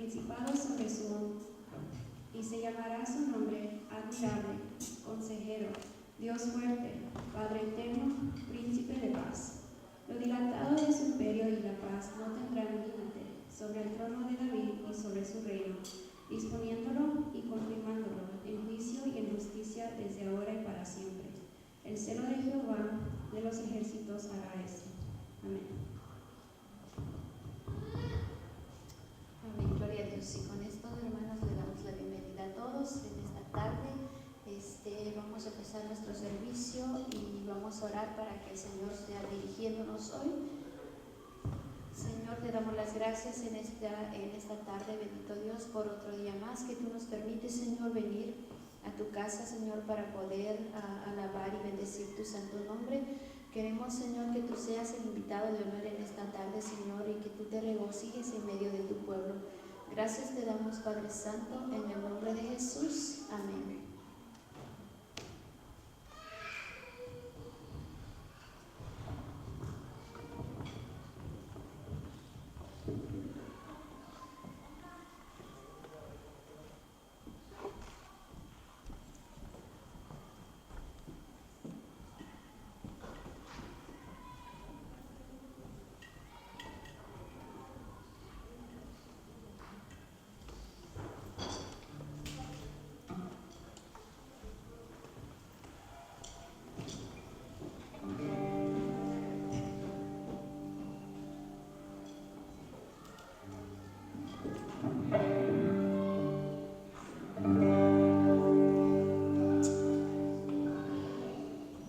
principado sobre su hombro, y se llamará su nombre Admirable, Consejero, Dios fuerte, Padre eterno, Príncipe de paz. Lo dilatado de su imperio y la paz no tendrán límite sobre el trono de David y sobre su reino, disponiéndolo y confirmándolo en juicio y en justicia desde ahora y para siempre. El celo de Jehová de los ejércitos hará esto. Amén. Amén, gloria a Dios. Y con esto, hermanos, le damos la bienvenida a todos en esta tarde. Vamos a empezar nuestro servicio y vamos a orar para que el Señor sea dirigiéndonos hoy. Señor, te damos las gracias en esta tarde, bendito Dios, por otro día más que tú nos permites, Señor, venir a tu casa, Señor, para poder alabar y bendecir tu santo nombre. Queremos, Señor, que tú seas el invitado de honor en esta tarde, Señor, y que tú te regocijes en medio de tu pueblo. Gracias te damos, Padre Santo, en el nombre de Jesús. Amén.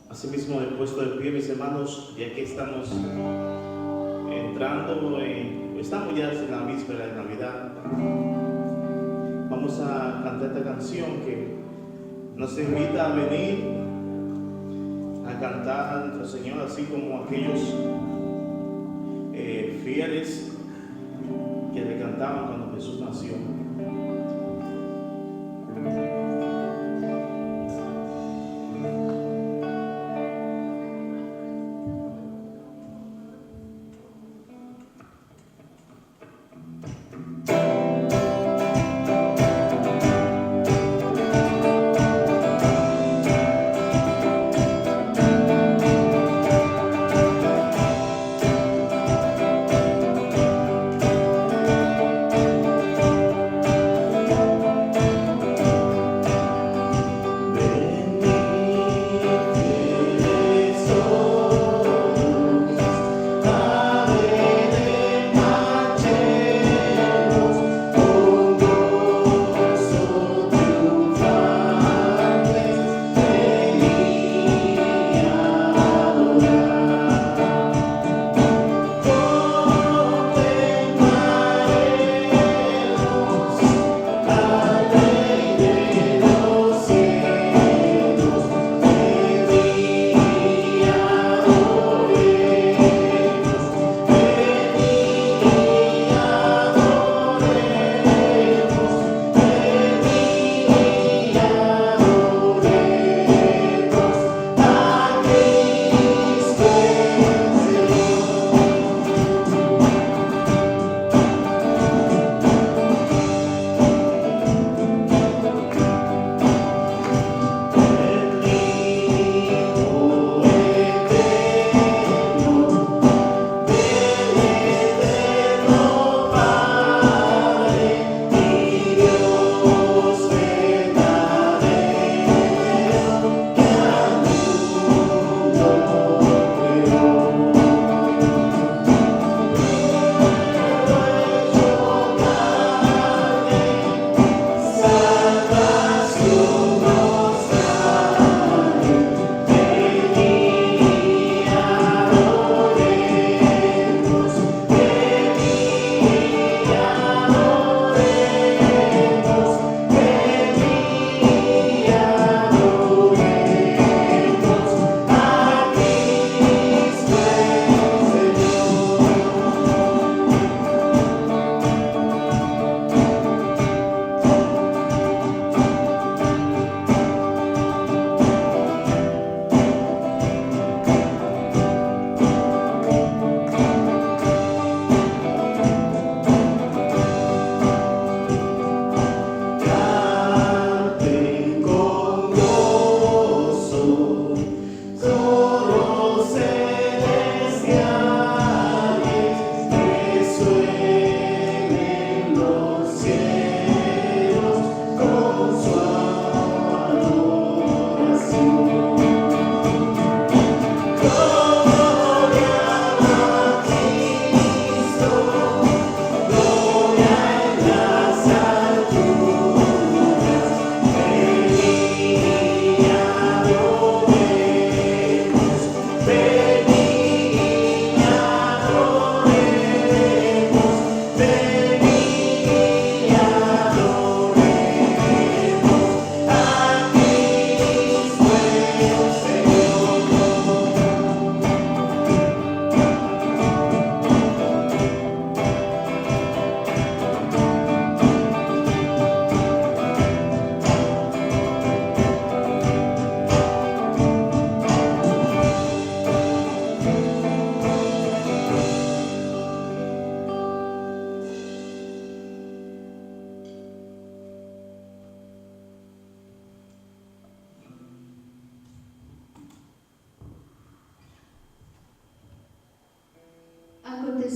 Asimismo, he puesto de pie, mis hermanos, ya que estamos estamos ya en la víspera de Navidad. Vamos a cantar esta canción que nos invita a venir a cantar a nuestro Señor, así como aquellos fieles que le cantaban cuando Jesús nació.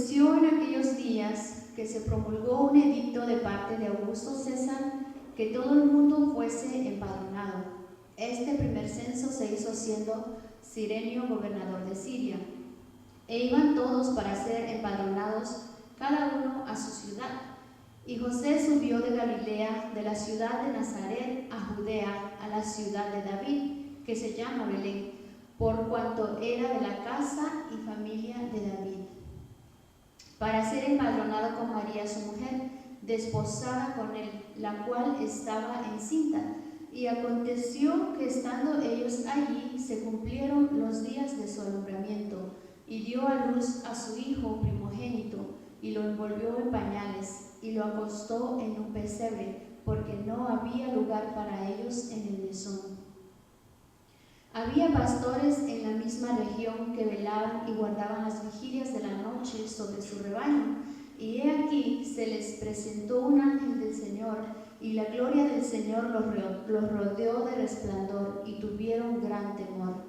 Aconteció en aquellos días que se promulgó un edicto de parte de Augusto César que todo el mundo fuese empadronado. Este primer censo se hizo siendo Cirenio gobernador de Siria, e iban todos para ser empadronados, cada uno a su ciudad. Y José subió de Galilea, de la ciudad de Nazaret a Judea, a la ciudad de David, que se llama Belén, por cuanto era de la casa y familia de David, para ser empadronado con María su mujer, desposada con él, la cual estaba encinta. Y aconteció que estando ellos allí, se cumplieron los días de su alumbramiento, y dio a luz a su hijo primogénito, y lo envolvió en pañales, y lo acostó en un pesebre, porque no había lugar para ellos en el mesón. Había pastores en la misma región que velaban y guardaban las vigilias de la noche sobre su rebaño, y he aquí se les presentó un ángel del Señor, y la gloria del Señor los rodeó de resplandor, y tuvieron gran temor.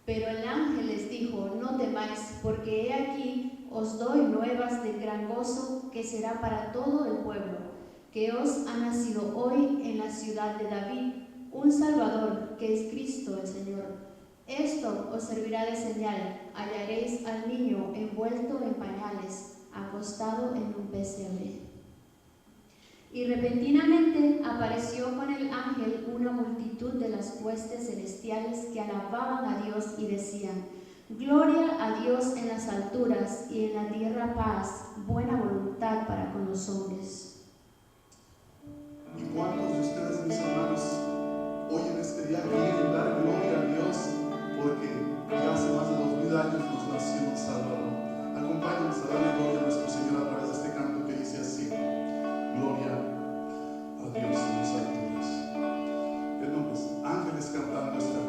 Pero el ángel les dijo: no temáis, porque he aquí os doy nuevas de gran gozo, que será para todo el pueblo, que os ha nacido hoy en la ciudad de David un Salvador, que es Cristo el Señor. Esto os servirá de señal: hallaréis al niño envuelto en pañales, acostado en un pesebre. Y repentinamente apareció con el ángel una multitud de las huestes celestiales que alababan a Dios y decían: gloria a Dios en las alturas, y en la tierra paz, buena voluntad para con los hombres. ¿Y cuántos de ustedes, mis hermanos, hoy en este día quieren dar gloria a Dios porque ya hace más de 2000 años nos nació un Salvador? Acompáñanos a darle gloria a nuestro Señor a través de este canto que dice así: gloria a Dios en las alturas. El nombre es Ángeles cantando esta.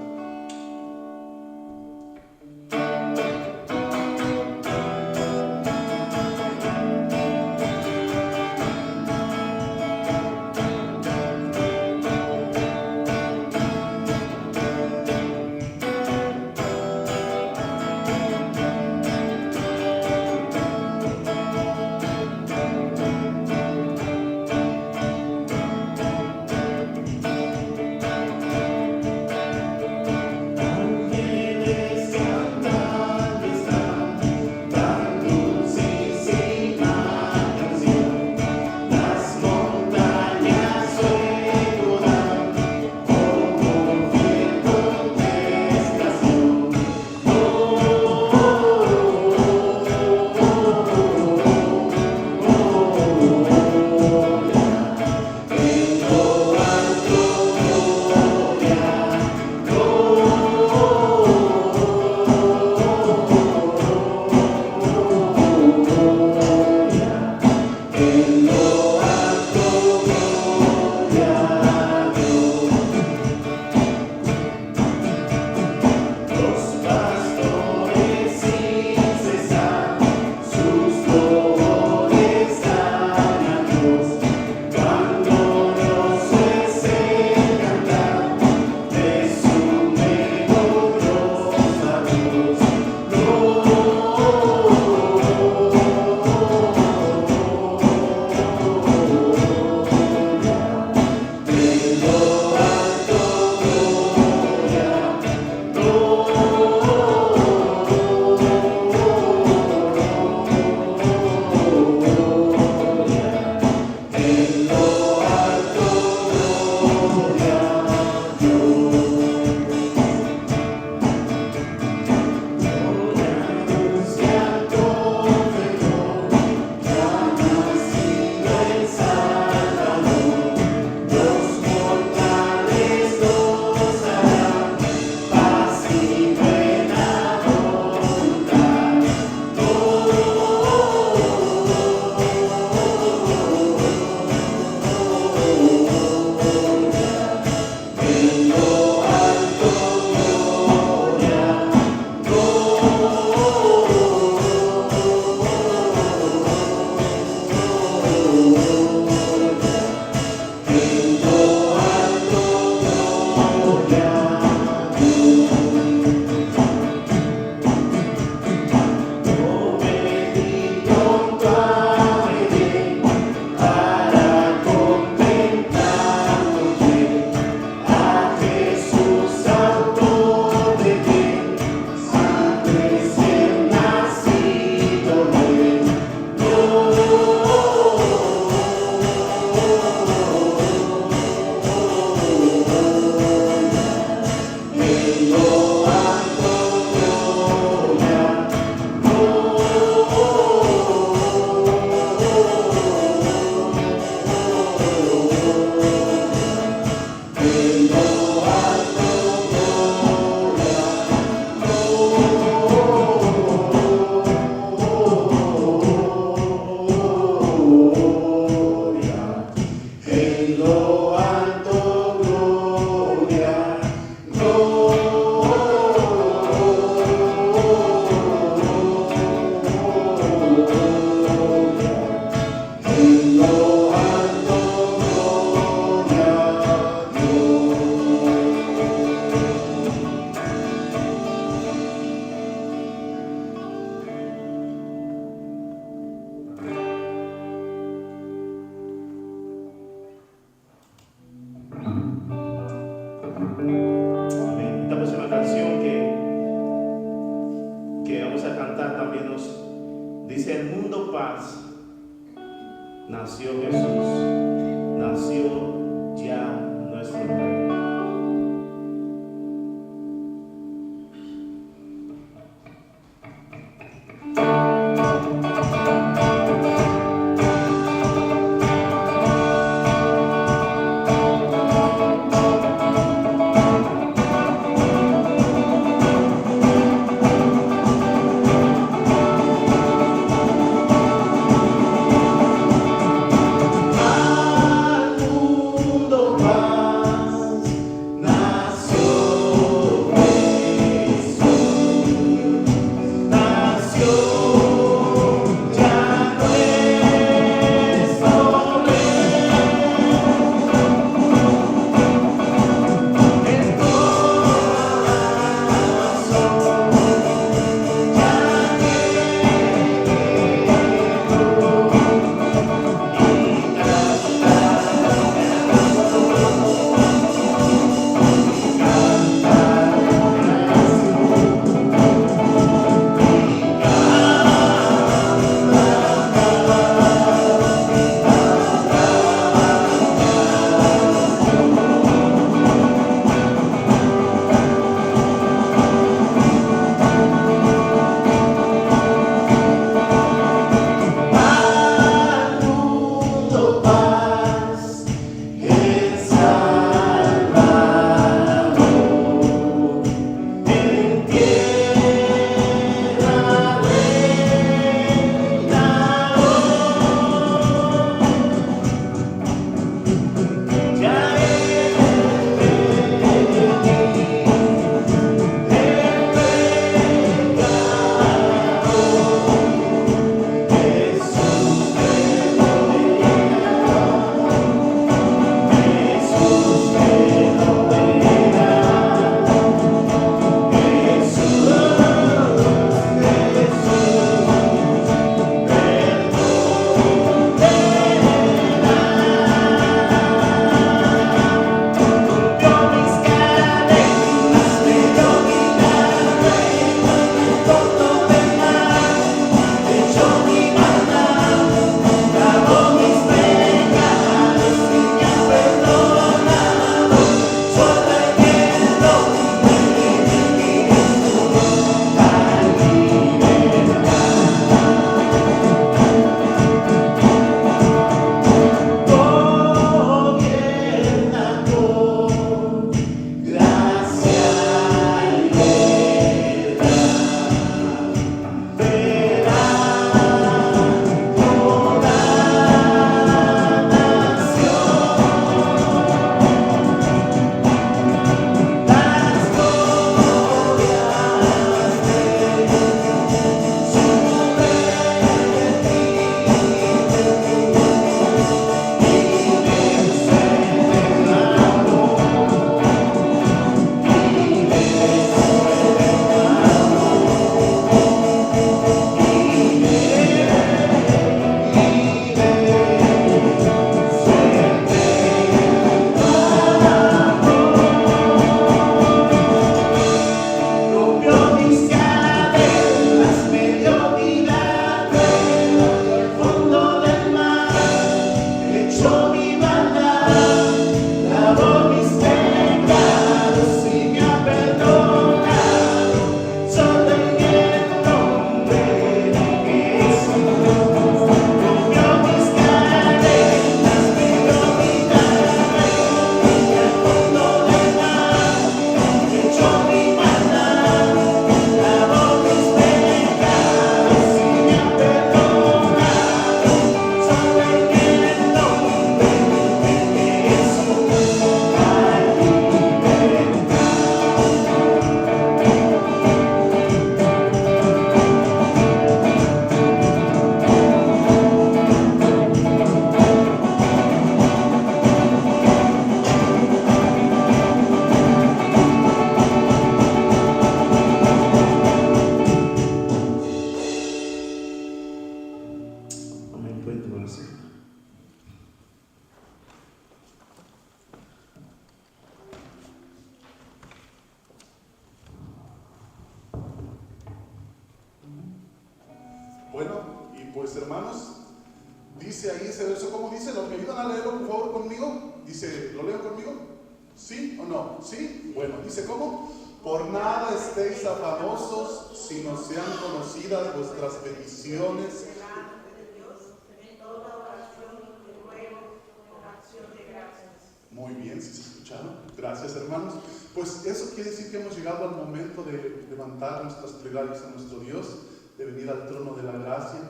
paz, nació Jesús, nació ya nuestro Rey. Pues hermanos, dice ahí ese verso, ¿cómo dice? ¿Me ayudan a leerlo por favor conmigo? Dice, ¿lo leo conmigo? ¿Sí o no? ¿Sí? Bueno, dice ¿cómo? Por nada estéis afanosos, sino sean conocidas vuestras peticiones. Muy bien, si se escucharon. Gracias, hermanos. Pues eso quiere decir que hemos llegado al momento de levantar nuestras plegarias a nuestro Dios, de venir al trono de la gracia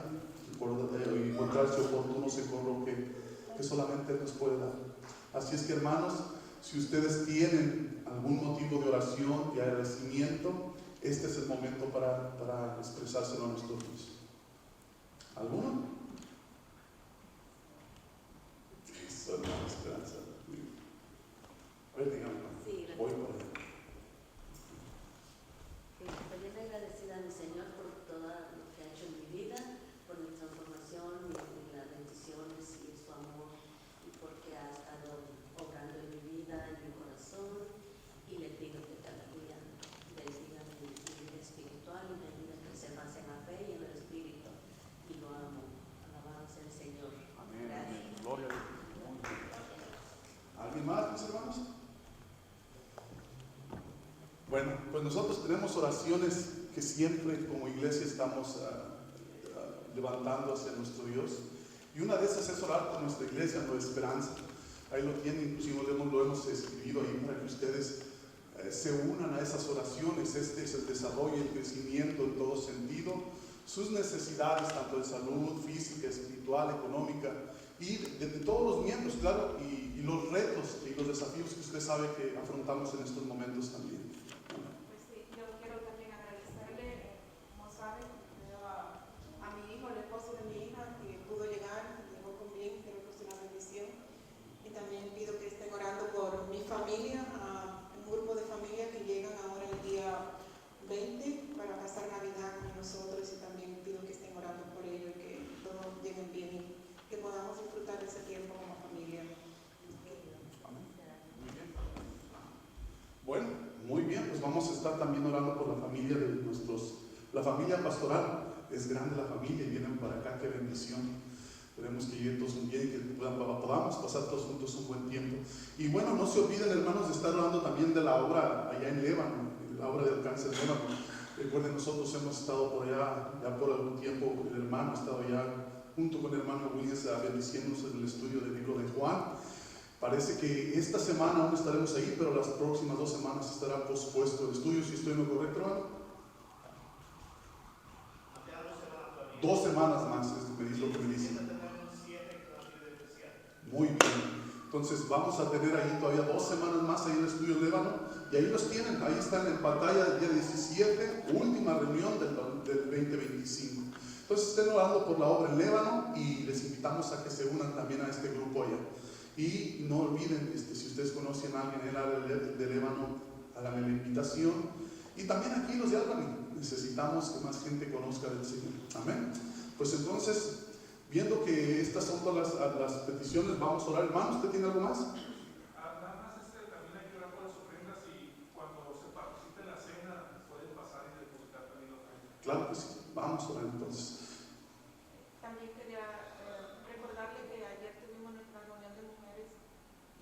y encontrar ese oportuno socorro que solamente Él nos puede dar. Así es que, hermanos, si ustedes tienen algún motivo de oración, de agradecimiento, este es el momento para expresárselo a nuestro Dios. ¿Alguno? Eso, hermano, esperanza. A ver, díganme. Sí, Voy por allá. Estoy bien agradecida a mi Señor por todo lo que ha hecho en mi vida, por mi transformación y las bendiciones y su amor, y porque ha estado obrando en mi vida, en mi corazón, y le pido que cada día bendiga mi vida espiritual y bendiga que se base en la fe y en el espíritu, y lo amo. Alabado sea el Señor. Amén. Gracias. Gloria a Dios. ¿Alguien más, mis hermanos? Bueno, pues nosotros tenemos oraciones que siempre como iglesia estamos levantando hacia nuestro Dios. Y una de esas es orar por nuestra iglesia, Nueva Esperanza. Ahí lo tienen, inclusive lo hemos escrito ahí para que ustedes se unan a esas oraciones. Este es el desarrollo y el crecimiento en todo sentido. Sus necesidades, tanto de salud, física, espiritual, económica, y de todos los miembros, claro, y los retos y los desafíos que usted sabe que afrontamos en estos momentos también. Pues sí, yo quiero también agradecerle, como saben, a mi hijo, el esposo de mi hija, que pudo llegar, llegó con bien, creo que es una bendición. Y también pido que estén orando por mi familia, un grupo de familia que llegan ahora el día 20 para pasar Navidad con nosotros, y también pido que estén orando por ellos y que todos lleguen bien y que podamos disfrutar de ese tiempo como familia. Bueno, muy bien, pues vamos a estar también orando por la familia de la familia pastoral. Es grande la familia y vienen para acá, qué bendición. Esperemos que lleguen todos bien, que podamos pasar todos juntos un buen tiempo. Y bueno, no se olviden, hermanos, de estar orando también de la obra allá en Líbano, la obra del cáncer de Líbano. Recuerden, nosotros hemos estado por allá ya por algún tiempo, el hermano ha estado allá junto con el hermano Williams bendiciéndonos en el estudio del libro de Juan. Parece que esta semana aún estaremos ahí, pero las próximas 2 semanas estará pospuesto el estudio, si estoy en lo correcto, hermano. 2 semanas más, me dice lo que me dicen. Muy bien. Entonces vamos a tener ahí todavía 2 semanas más ahí en el estudio de Líbano, y ahí los tienen, ahí están en pantalla del día 17, última reunión del 2025. Entonces estén orando por la obra en Líbano y les invitamos a que se unan también a este grupo allá. Y no olviden, si ustedes conocen a alguien en el área de Líbano, háganle la invitación. Y también aquí los de Albany, necesitamos que más gente conozca del Señor. Amén. Pues entonces, viendo que estas son todas las peticiones, vamos a orar. Hermano, ¿usted tiene algo más? Nada más también hay que orar por las ofrendas, y cuando se participe en la cena pueden pasar y depositar también la ofrenda. Claro que sí, vamos a orar entonces. También quería recordarle que ayer tuvimos nuestra reunión de mujeres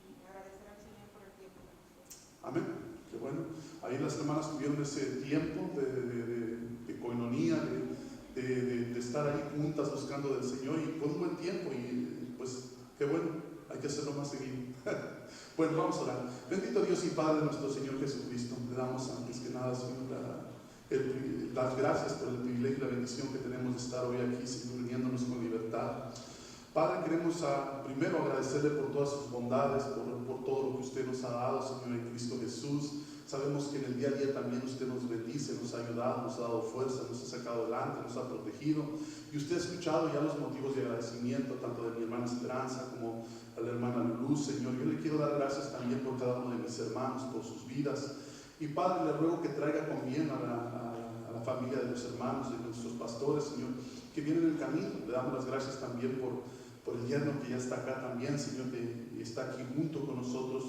y agradecer al Señor por el tiempo. Amén. Qué bueno. Ahí las hermanas tuvieron ese tiempo de coinonía, de estar ahí juntas buscando del Señor, y fue un buen tiempo, y pues qué bueno, hay que hacerlo más seguido. Bueno, vamos a orar. Bendito Dios y Padre nuestro Señor Jesucristo, le damos antes que nada, Señor, las gracias por el privilegio y la bendición que tenemos de estar hoy aquí, Señor, uniéndonos con libertad. Padre, queremos primero agradecerle por todas sus bondades, por todo lo que usted nos ha dado, Señor, en Cristo Jesús. Sabemos que en el día a día también usted nos bendice, nos ha ayudado, nos ha dado fuerza, nos ha sacado adelante, nos ha protegido. Y usted ha escuchado ya los motivos de agradecimiento, tanto de mi hermana Esperanza como a la hermana Luz, Señor. Yo le quiero dar gracias también por cada uno de mis hermanos, por sus vidas. Y Padre, le ruego que traiga con bien a la familia de los hermanos, de nuestros pastores, Señor, que vienen en el camino. Le damos las gracias también por por el yerno que ya está acá también, Señor, que está aquí junto con nosotros,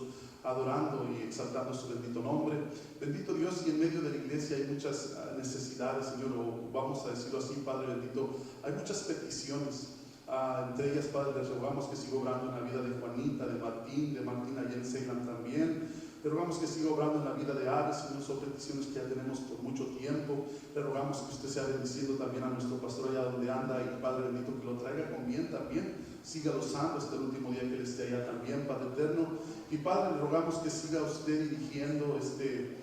adorando y exaltando su bendito nombre. Bendito Dios, y en medio de la iglesia hay muchas necesidades, Señor, o vamos a decirlo así, Padre bendito, hay muchas peticiones. Entre ellas, Padre, les rogamos que siga obrando en la vida de Juanita, de Martín allá en Ceylan también. Le rogamos que siga obrando en la vida de Aves, Señor, son peticiones que ya tenemos por mucho tiempo. Le rogamos que usted sea bendiciendo también a nuestro pastor allá donde anda, y Padre bendito, que lo traiga con bien también. Siga gozando hasta el último día que él esté allá también, Padre eterno. Y Padre, le rogamos que siga usted dirigiendo este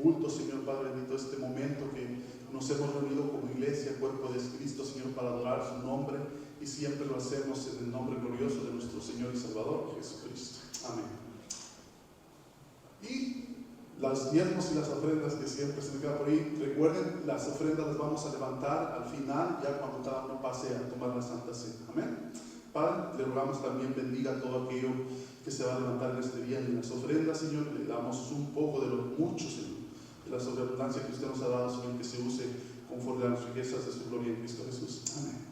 culto, Señor, Padre bendito, este momento que nos hemos reunido como iglesia, cuerpo de Cristo, Señor, para adorar su nombre. Y siempre lo hacemos en el nombre glorioso de nuestro Señor y Salvador, Jesucristo. Amén. Y las diezmos y las ofrendas que siempre se me queda por ahí, recuerden, las ofrendas las vamos a levantar al final, ya cuando cada uno pase a tomar la Santa Cena. Amén. Padre, le rogamos también bendiga todo aquello que se va a levantar en este día. Y en las ofrendas, Señor, le damos un poco de lo mucho, Señor, de la sobreabundancia que usted nos ha dado, Señor, que se use conforme a las riquezas de su gloria en Cristo Jesús. Amén.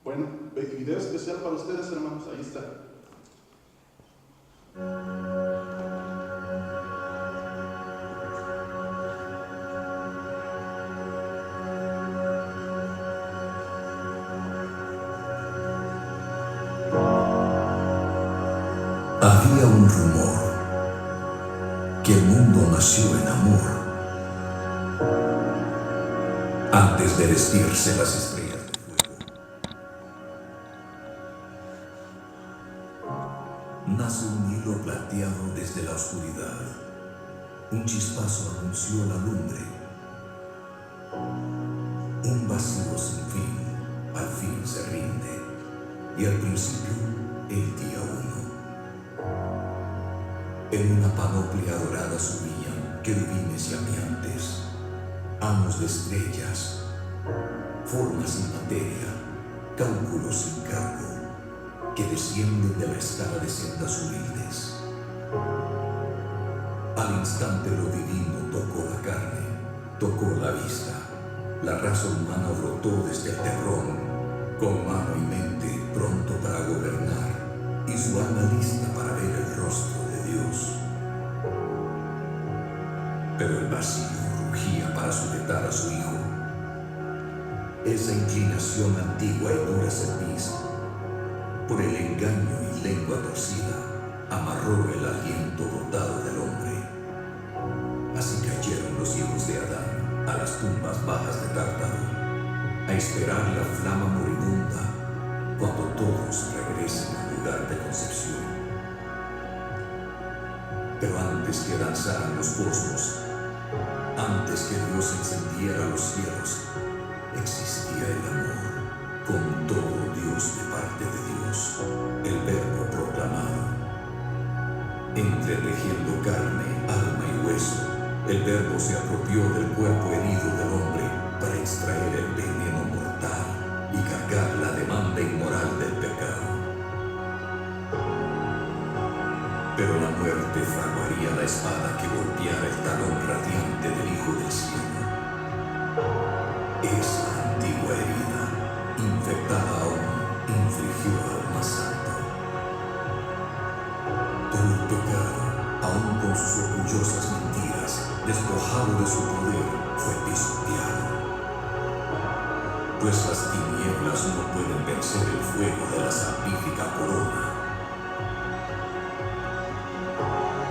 Bueno, video especial para ustedes, hermanos, ahí está. Había un rumor que el mundo nació en amor antes de vestirse las estrellas de fuego. Nace un hilo plateado desde la oscuridad. Un chispazo anunció la lumbre. Un vacío sin fin al fin se rinde, y al principio el día 1. En una panoplia dorada subían querubines llameantes, amos de estrellas, formas sin materia, cálculos sin cargo, que descienden de la escala de sendas humildes. Al instante lo divino tocó la carne, tocó la vista. La raza humana brotó desde el terrón, con mano y mente pronto para gobernar, y su alma lista para ver el rostro de Dios. Pero el vacío rugía para sujetar a su hijo. Esa inclinación antigua y dura cerviz, por el engaño y lengua torcida, amarró el aliento dotado del hombre. Así cayeron los hijos de Adán a las tumbas bajas de Tártaro, a esperar la flama moribunda cuando todos regresen al lugar de concepción. Pero antes que danzaran los cosmos, antes que Dios encendiera los cielos, existía el amor, con todo Dios de parte de Dios, el Verbo proclamado. Entretejiendo carne, alma y hueso, el Verbo se apropió del cuerpo herido del hombre para extraer el veneno mortal y cargar la demanda inmoral del pecado. Pero la muerte fraguaría la espada que golpeara el talón radiante del Hijo del Cielo. Esa antigua herida, infectada aún, infligió al más santo. Todo el pecado, aún con sus orgullosas mentiras, despojado de su poder, fue pisoteado. Pues las tinieblas no pueden vencer el fuego de la salvífica corona.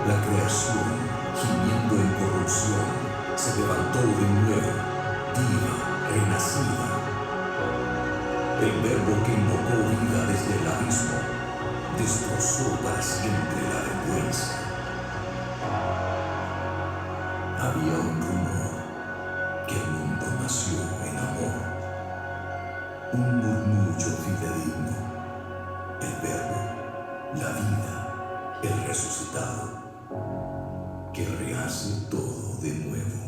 La creación, gimiendo en corrupción, se levantó de nuevo, viva, renacida. El Verbo que invocó vida desde el abismo, destrozó para siempre la vergüenza. Había un rumor que el mundo nació en amor, un murmullo fidedigno, el Verbo, la vida, el resucitado, que rehace todo de nuevo.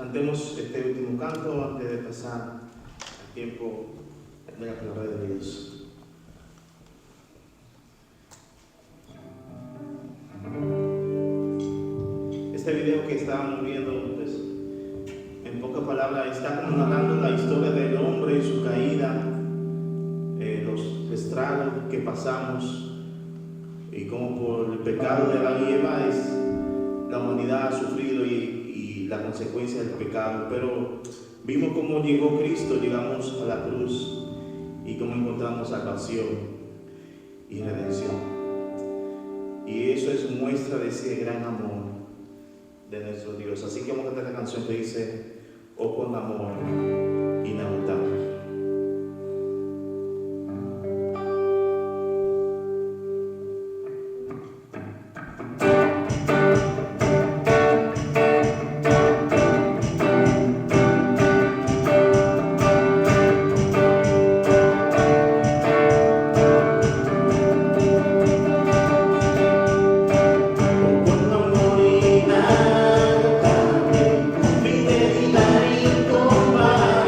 Cantemos este último canto antes de pasar al tiempo de la palabra de Dios. Este video que estábamos viendo, pues, en pocas palabras, está como narrando la historia del hombre y su caída, los estragos que pasamos y cómo por el pecado de Adán y Eva la humanidad ha sufrido y la consecuencia del pecado. Pero vimos cómo llegó Cristo, llegamos a la cruz y cómo encontramos salvación y redención. Y eso es muestra de ese gran amor de nuestro Dios. Así que vamos a cantar la canción que dice: oh, con amor inagotable. Fidelidad incomparable.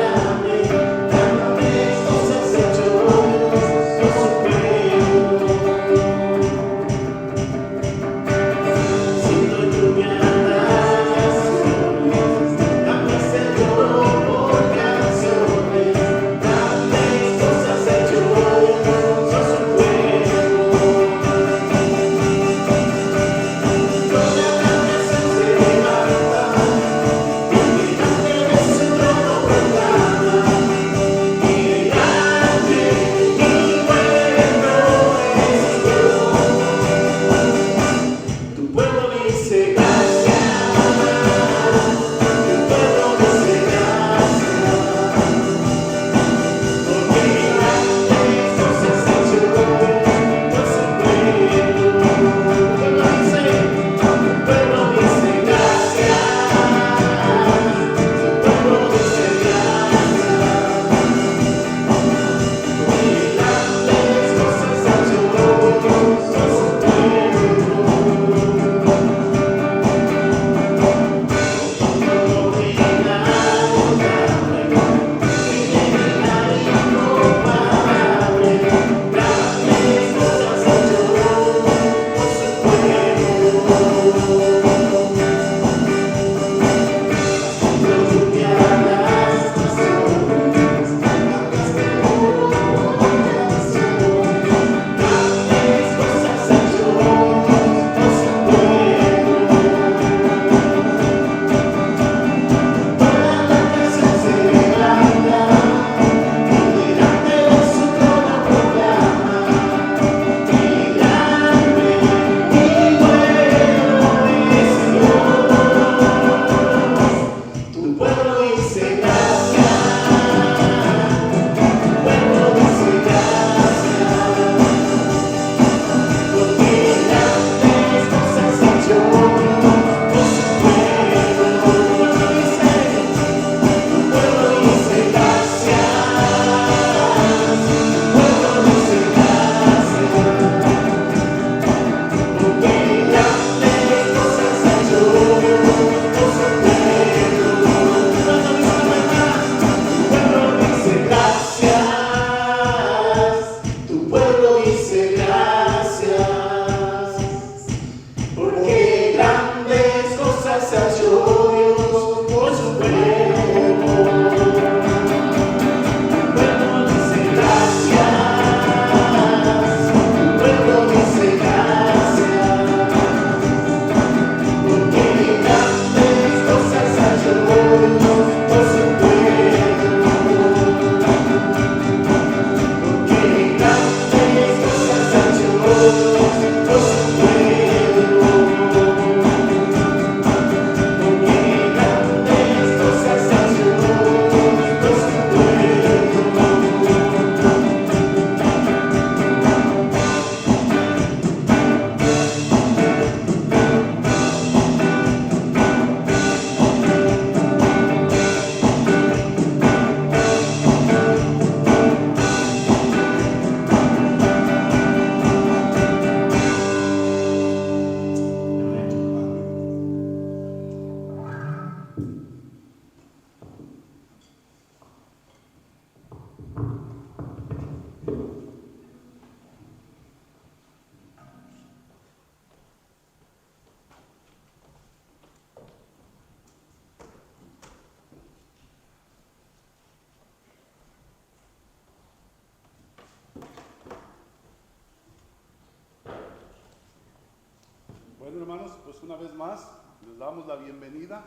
Bueno, hermanos, pues una vez más les damos la bienvenida.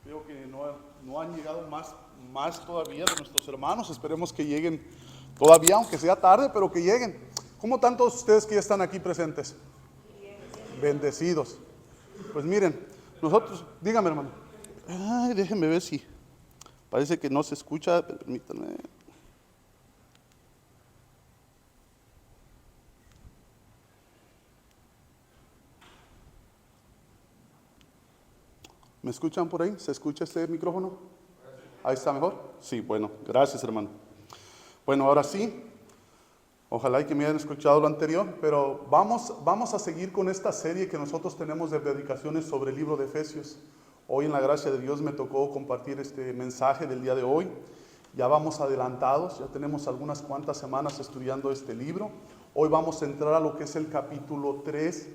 Creo que no han llegado más todavía de nuestros hermanos. Esperemos que lleguen todavía, aunque sea tarde, pero que lleguen. ¿Cómo tantos ustedes que ya están aquí presentes? Bendecidos. Pues miren, nosotros, dígame, hermano. Ay, déjenme ver si parece que no se escucha, pero permítanme. ¿Me escuchan por ahí? ¿Se escucha este micrófono? ¿Ahí está mejor? Sí, bueno, gracias, hermano. Bueno, ahora sí, ojalá y que me hayan escuchado lo anterior, pero vamos a seguir con esta serie que nosotros tenemos de predicaciones sobre el libro de Efesios. Hoy, en la gracia de Dios, me tocó compartir este mensaje del día de hoy. Ya vamos adelantados, ya tenemos algunas cuantas semanas estudiando este libro. Hoy vamos a entrar a lo que es el capítulo 3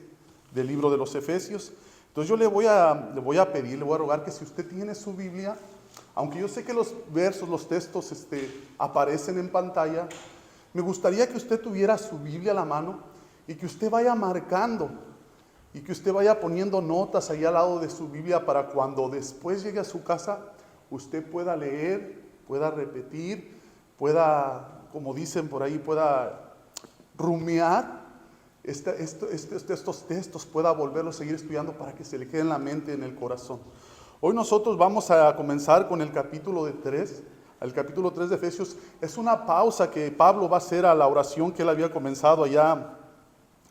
del libro de los Efesios. Entonces yo le voy a pedir, le voy a rogar que si usted tiene su Biblia, aunque yo sé que los versos, los textos aparecen en pantalla, me gustaría que usted tuviera su Biblia a la mano y que usted vaya marcando y que usted vaya poniendo notas ahí al lado de su Biblia para cuando después llegue a su casa, usted pueda leer, pueda repetir, pueda, como dicen por ahí, pueda rumiar estos textos, pueda volverlos a seguir estudiando para que se le quede en la mente, en el corazón. Hoy nosotros vamos a comenzar con el capítulo 3. El capítulo 3 de Efesios es una pausa que Pablo va a hacer a la oración que él había comenzado allá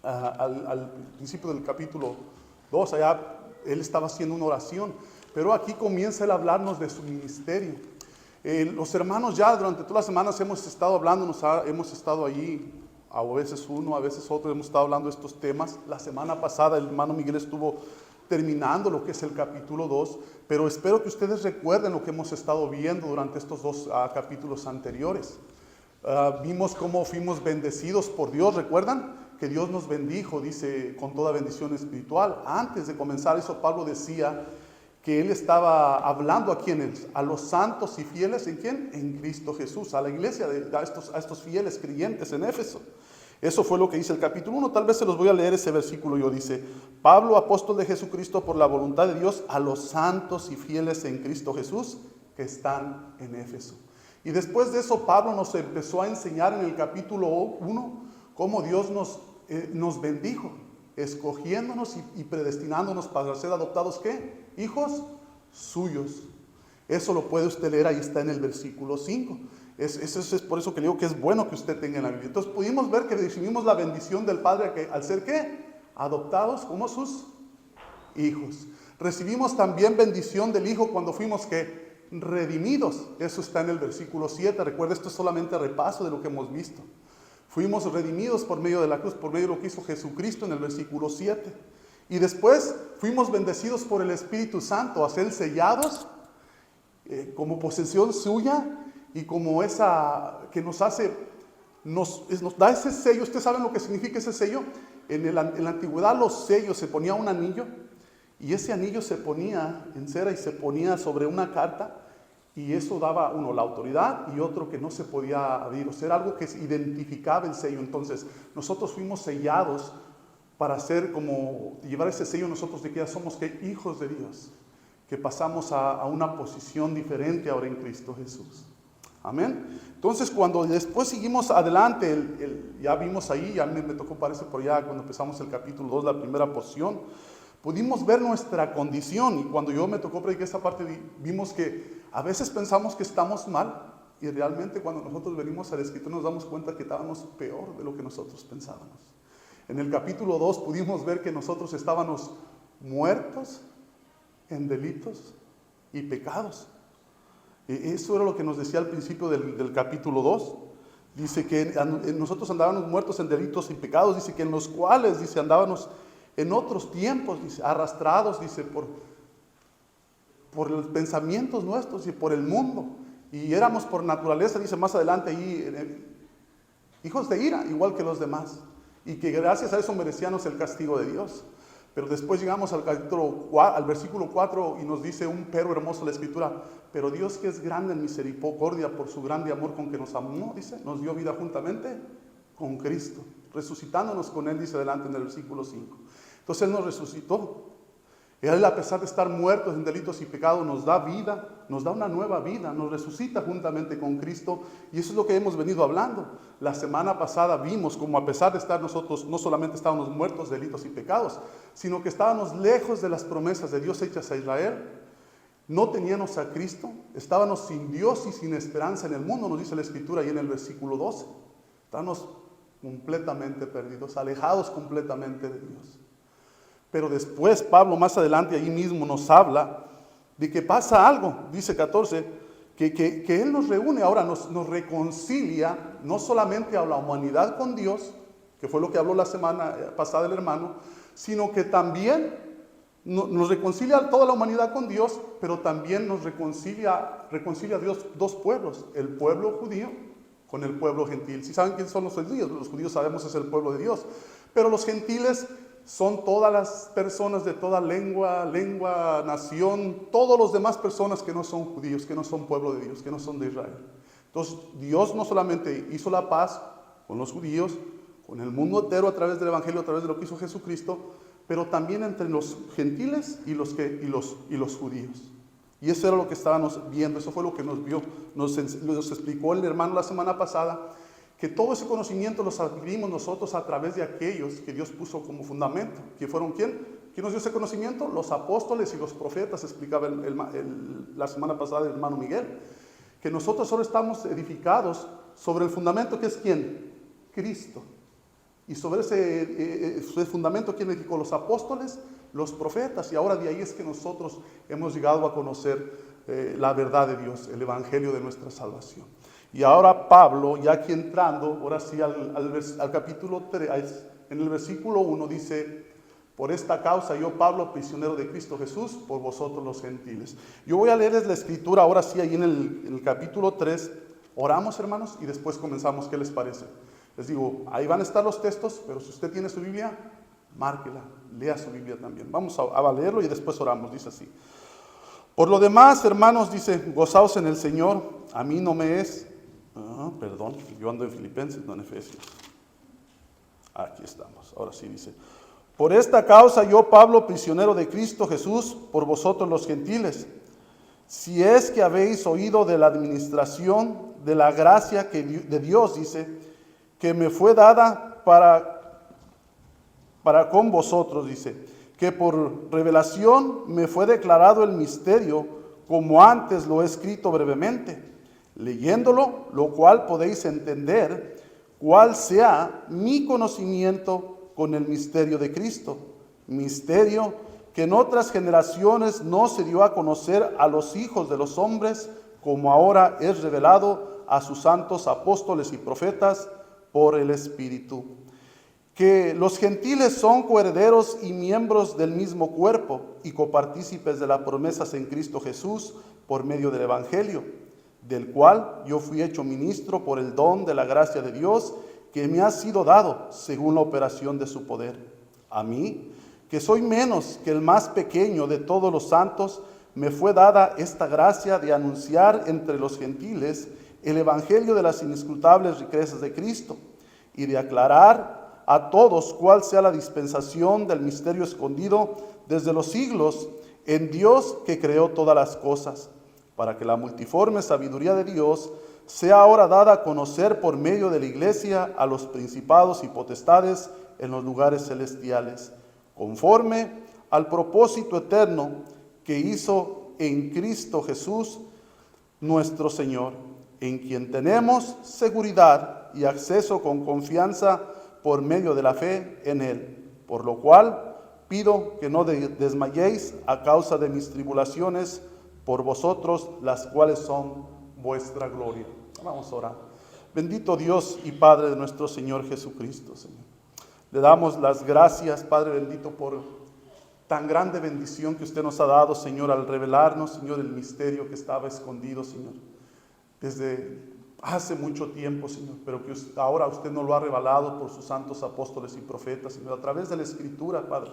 al principio del capítulo 2. Allá él estaba haciendo una oración, pero aquí comienza él a hablarnos de su ministerio. Los hermanos ya durante todas las semanas hemos estado hablando, hemos estado allí. A veces uno, a veces otro, hemos estado hablando de estos temas. La semana pasada el hermano Miguel estuvo terminando lo que es el capítulo 2, pero espero que ustedes recuerden lo que hemos estado viendo durante estos dos capítulos anteriores. Vimos cómo fuimos bendecidos por Dios, ¿recuerdan? Que Dios nos bendijo, dice, con toda bendición espiritual. Antes de comenzar eso, Pablo decía que él estaba hablando a quienes, a los santos y fieles, ¿en quién? En Cristo Jesús, a la iglesia, a estos fieles creyentes en Éfeso. Eso fue lo que dice el capítulo 1, tal vez se los voy a leer ese versículo. Yo dice, Pablo, apóstol de Jesucristo por la voluntad de Dios, a los santos y fieles en Cristo Jesús que están en Éfeso. Y después de eso, Pablo nos empezó a enseñar en el capítulo 1 cómo Dios nos bendijo, escogiéndonos y predestinándonos para ser adoptados, ¿qué? Hijos suyos. Eso lo puede usted leer, ahí está en el versículo 5. Eso es por eso que le digo que es bueno que usted tenga en la Biblia. Entonces pudimos ver que recibimos la bendición del Padre que, al ser ¿qué? Adoptados como sus hijos. Recibimos también bendición del Hijo cuando fuimos ¿qué? Redimidos. Eso está en el versículo 7. Recuerda, esto es solamente repaso de lo que hemos visto. Fuimos redimidos por medio de la cruz, por medio de lo que hizo Jesucristo en el versículo 7. Y después fuimos bendecidos por el Espíritu Santo a ser sellados como posesión suya y como esa que nos da ese sello. ¿Ustedes saben lo que significa ese sello? En la antigüedad los sellos se ponía un anillo y ese anillo se ponía en cera y se ponía sobre una carta y eso daba uno la autoridad y otro que no se podía abrir. O sea, era algo que identificaba el sello. Entonces nosotros fuimos sellados para hacer como llevar ese sello nosotros de que ya somos ¿qué? Hijos de Dios, que pasamos a una posición diferente ahora en Cristo Jesús. Amén. Entonces cuando después seguimos adelante, ya vimos ahí, ya me tocó parece por allá cuando empezamos el capítulo 2, la primera porción, pudimos ver nuestra condición y cuando yo me tocó predicar esa parte vimos que a veces pensamos que estamos mal y realmente cuando nosotros venimos al Escritor nos damos cuenta que estábamos peor de lo que nosotros pensábamos. En el capítulo 2 pudimos ver que nosotros estábamos muertos en delitos y pecados. Eso era lo que nos decía al principio del capítulo 2. Dice que nosotros andábamos muertos en delitos y pecados. Dice que en los cuales, dice, andábamos en otros tiempos, dice, arrastrados, dice, por los pensamientos nuestros y por el mundo. Y éramos por naturaleza, dice más adelante ahí, hijos de ira, igual que los demás. Y que gracias a eso merecíamos el castigo de Dios. Pero después llegamos al versículo 4 y nos dice un pero hermoso la Escritura. Pero Dios, que es grande en misericordia por su grande amor con que nos amó, dice, nos dio vida juntamente con Cristo, resucitándonos con Él, dice adelante en el versículo 5. Entonces Él nos resucitó. Él, a pesar de estar muertos en delitos y pecados, nos da vida, nos da una nueva vida, nos resucita juntamente con Cristo. Y eso es lo que hemos venido hablando. La semana pasada vimos como, a pesar de estar nosotros, no solamente estábamos muertos de delitos y pecados, sino que estábamos lejos de las promesas de Dios hechas a Israel. No teníamos a Cristo, estábamos sin Dios y sin esperanza en el mundo, nos dice la Escritura ahí en el versículo 12. Estábamos completamente perdidos, alejados completamente de Dios. Pero después Pablo más adelante ahí mismo nos habla de que pasa algo, dice 14, que Él nos reúne, ahora nos reconcilia no solamente a la humanidad con Dios, que fue lo que habló la semana pasada el hermano, sino que también nos reconcilia a toda la humanidad con Dios, pero también nos reconcilia a Dios dos pueblos, el pueblo judío con el pueblo gentil. Si saben quiénes son los judíos sabemos es el pueblo de Dios, pero los gentiles son todas las personas de toda lengua, nación, todos los demás personas que no son judíos, que no son pueblo de Dios, que no son de Israel. Entonces, Dios no solamente hizo la paz con los judíos, con el mundo entero a través del Evangelio, a través de lo que hizo Jesucristo, pero también entre los gentiles y los judíos. Y eso era lo que estábamos viendo, eso fue lo que nos explicó el hermano la semana pasada, que todo ese conocimiento los adquirimos nosotros a través de aquellos que Dios puso como fundamento. ¿Que fueron quién? ¿Quién nos dio ese conocimiento? Los apóstoles y los profetas, explicaba la semana pasada el hermano Miguel. Que nosotros solo estamos edificados sobre el fundamento que es ¿quién? Cristo. Y sobre ese fundamento, ¿quién edificó? Los apóstoles, los profetas. Y ahora de ahí es que nosotros hemos llegado a conocer la verdad de Dios, el evangelio de nuestra salvación. Y ahora Pablo, ya aquí entrando, ahora sí al capítulo 3, en el versículo 1 dice: por esta causa yo, Pablo, prisionero de Cristo Jesús, por vosotros los gentiles. Yo voy a leerles la escritura ahora sí, ahí en el capítulo 3. Oramos, hermanos, y después comenzamos. ¿Qué les parece? Les digo, ahí van a estar los textos, pero si usted tiene su Biblia, márquela, lea su Biblia también. Vamos a leerlo y después oramos, dice así. Por lo demás, hermanos, dice, gozaos en el Señor. A mí no me es... perdón, yo ando en Filipenses, no en Efesios. Aquí estamos, ahora sí dice: por esta causa yo, Pablo, prisionero de Cristo Jesús, por vosotros los gentiles, si es que habéis oído de la administración de la gracia de Dios, dice, que me fue dada para con vosotros, dice, que por revelación me fue declarado el misterio, como antes lo he escrito brevemente, leyéndolo, lo cual podéis entender cuál sea mi conocimiento con el misterio de Cristo, misterio que en otras generaciones no se dio a conocer a los hijos de los hombres, como ahora es revelado a sus santos apóstoles y profetas por el Espíritu. Que los gentiles son coherederos y miembros del mismo cuerpo y copartícipes de las promesas en Cristo Jesús por medio del Evangelio, del cual yo fui hecho ministro por el don de la gracia de Dios que me ha sido dado según la operación de su poder. A mí, que soy menos que el más pequeño de todos los santos, me fue dada esta gracia de anunciar entre los gentiles el evangelio de las inescrutables riquezas de Cristo y de aclarar a todos cuál sea la dispensación del misterio escondido desde los siglos en Dios que creó todas las cosas, para que la multiforme sabiduría de Dios sea ahora dada a conocer por medio de la iglesia a los principados y potestades en los lugares celestiales, conforme al propósito eterno que hizo en Cristo Jesús nuestro Señor, en quien tenemos seguridad y acceso con confianza por medio de la fe en Él, por lo cual pido que no desmayéis a causa de mis tribulaciones por vosotros, las cuales son vuestra gloria. Vamos a orar. Bendito Dios y Padre de nuestro Señor Jesucristo, Señor. Le damos las gracias, Padre bendito, por tan grande bendición que usted nos ha dado, Señor, al revelarnos, Señor, el misterio que estaba escondido, Señor, desde hace mucho tiempo, Señor, pero que ahora usted nos lo ha revelado por sus santos apóstoles y profetas, Señor, a través de la Escritura, Padre.